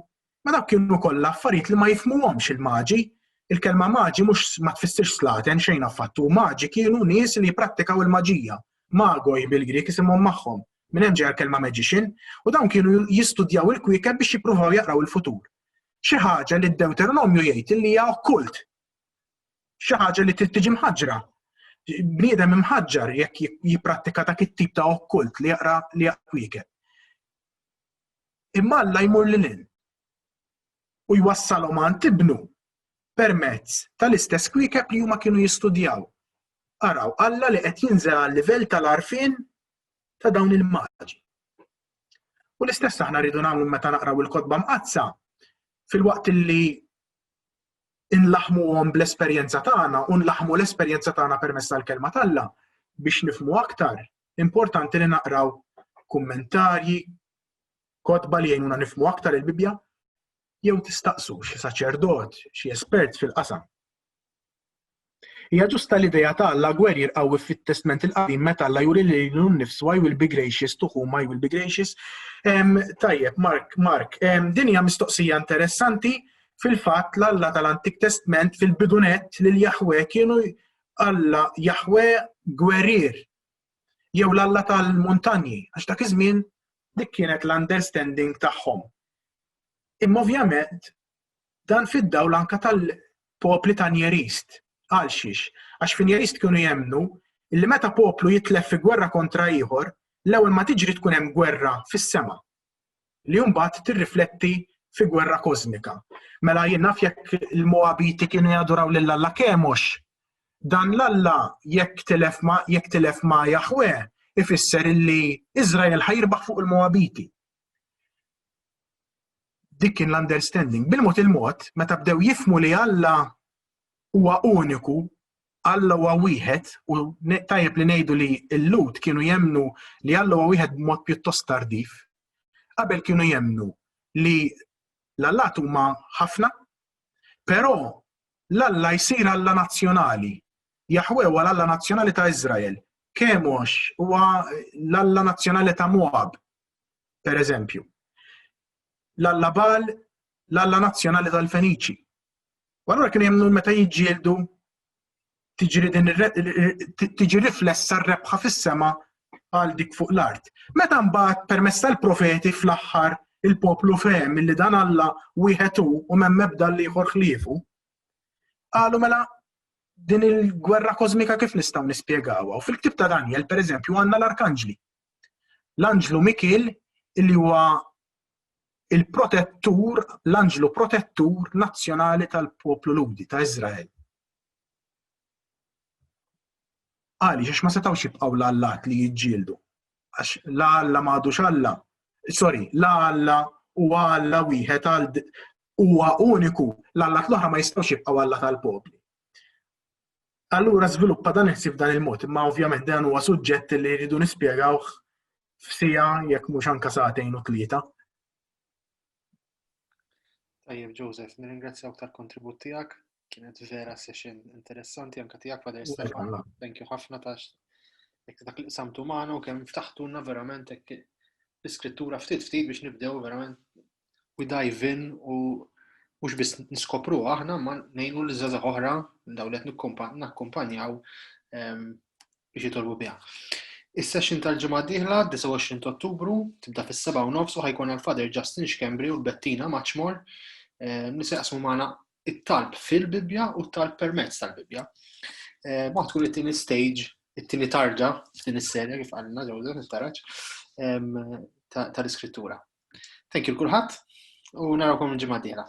ma dak kienu kollha affarijiet li ma jifhmuhomx il-Maġi. Il-kelma Maġi mhux ma tfissirx slaten xejn affattu, Maġi kienu nies li jipprattikaw il-maġija. Magoj bil-Grik isimhom magħhom. Minn hemm ġej il-kelma magician, u dawn kienu jistudjaw il-kwiekeb biex jippruvaw jaqraw il-futur. Xi ħaġa li d-Deuteronomju jgħid li hija okkult. Xi ħaġa li trid tiġi mħaġġra. Bniedem imħaġġar jekk jipprattika dak it-tip ta' okkult li jaqra kwiekeb. Imma Alla jmur lil hinn u jwassalhom għand tibnu permezz tal-istess kwiekeb li huma kienu jistudjaw. Araw Alla li qed jinżel għal-livell tal-għarfien ta' dawn il-maġi. U l-istess aħna rridu nagħmlu meta naqraw il-kotba mqazza fil-waqt li inlaħmuhom bl-esperjenza tagħna u nlaħmu l-esperjenza tagħna permezz tal-kelma tal-Alla biex nifhmu aktar. Importanti li naqraw kummentarji, kotba li jgħinuna nifhmu aktar il-Bibja, jew tistaqsu xi saċerdot, xi espert fil-qasam. Hija ġusta l-idea ta' Alla gwerrier qawwi fit-Testament il-Qadim meta Alla juri lilu nnifsu I will be gracious to whom I will be gracious. Tajjeb, Mark, din hija mistoqsija interessanti fil-fatt l-Alla tal-Antik Testament fil-bidunet lil Jahwe kienu Alla Jahwe gwerrier jew l-Alla tal-muntanji għax dak iż-żmien dik kienet l-understanding tagħhom. Imma ovvjament dan fid-dawl anke tal-popli ta' Njerist. Għal xiex, għax fi Njerist kienu jemmnu illi meta poplu jitlef fi gwerra kontra ieħor, l-ewwel ma tiġri tkun hemm gwerra fis-sema li mbagħad tirrifletti fi gwerra kosmika. Mela jien naf jekk il-Moabiti kienu jaduraw lil Alla Kemox, dan l-Alla jekk tilef ma' Jahwe ifisser illi Iżrael ħajrbaħ fuq il-Moabiti. Dik kien l-understanding. Bil-mod il-mod, meta bdew jifhmu li Alla huwa uniku, Alla huwa wieħed, u tajjeb li ngħidu li l-Lut kienu jemmnu li Alla huwa wieħed b'mod pjuttost tardif. Qabel kienu jemmnu li l-Allat huma ħafna, però l-Alla jsir Alla nazzjonali. Jahwe huwa l-Alla nazzjonali ta' Iżrael. Kemox huwa l-Alla nazzjonali ta' Moab, per eżempju. L-Alla Baal, l-Alla nazzjonali tal-Feniċi. U allura kien jemnu meta jiġġieldu tiġi riflessa r-rebħa fis-sema għal dik fuq l-art. Meta mbagħad permezz tal-profeti fl-aħħar il-poplu fehem milli dan Alla wieħed hu u m'hemm ebda li ieħor ħliefu, qalu mela din il-gwerra kosmika kif nistgħu nispjegawha. U fil-ktieb ta' Daniel pereżempju għandna l-Arkanġli. L-Anġlu Mikil illi huwa il-protettur, l-Anġlu protettur nazzjonali tal-poplu Ludi ta' Iżrael. Għaliex għax ma setgħux jibqgħu l-allat li jiġġieldu. Għax la Alla m'għadux Alla. Sorry, la Alla huwa Alla wieħed huwa uniku, l-allat l-oħra ma jistgħux jibqgħu Alla tal-popli. Allura żviluppa dan iħsib dan il-mod, imma ovvjament dan huwa suġġett li jridu nispjegawh f'sija jekk mhux anke sa'tejn u tlieta. Tajjeb, Joseph, nirringrazzjawk tal-kontribut tiegħek. Kienet vera session interessanti anke tiegħek Father Stefan. Thank you ħafna tax dak li qsamtu magħna u kemm ftaħtulna verament hekk l-iskrittura ftit biex nibdew verament we dive in u mhux biss niskopru aħna ma ngħinu l-żgħażagħ oħra dawn li qed nakkumpanjaw biex jitolbu biha. Is-session tal-ġimgħa d-dieħla 29 Ottubru tibda fis-7:30 u ħajkun għal-Father Justin Xkembri u l-Bettina Maċmor nisaqsmu magħna it-talb fil-Bibja u t-talb permezz tal-Bibja. Ma tkun it-tieni stage, it-tieni tarġa f'din is-serja kif qalna Joseph niftaraġ tal-iskrittura. Thank you kulħadd u narawkom il-ġimgħa d-dieħla.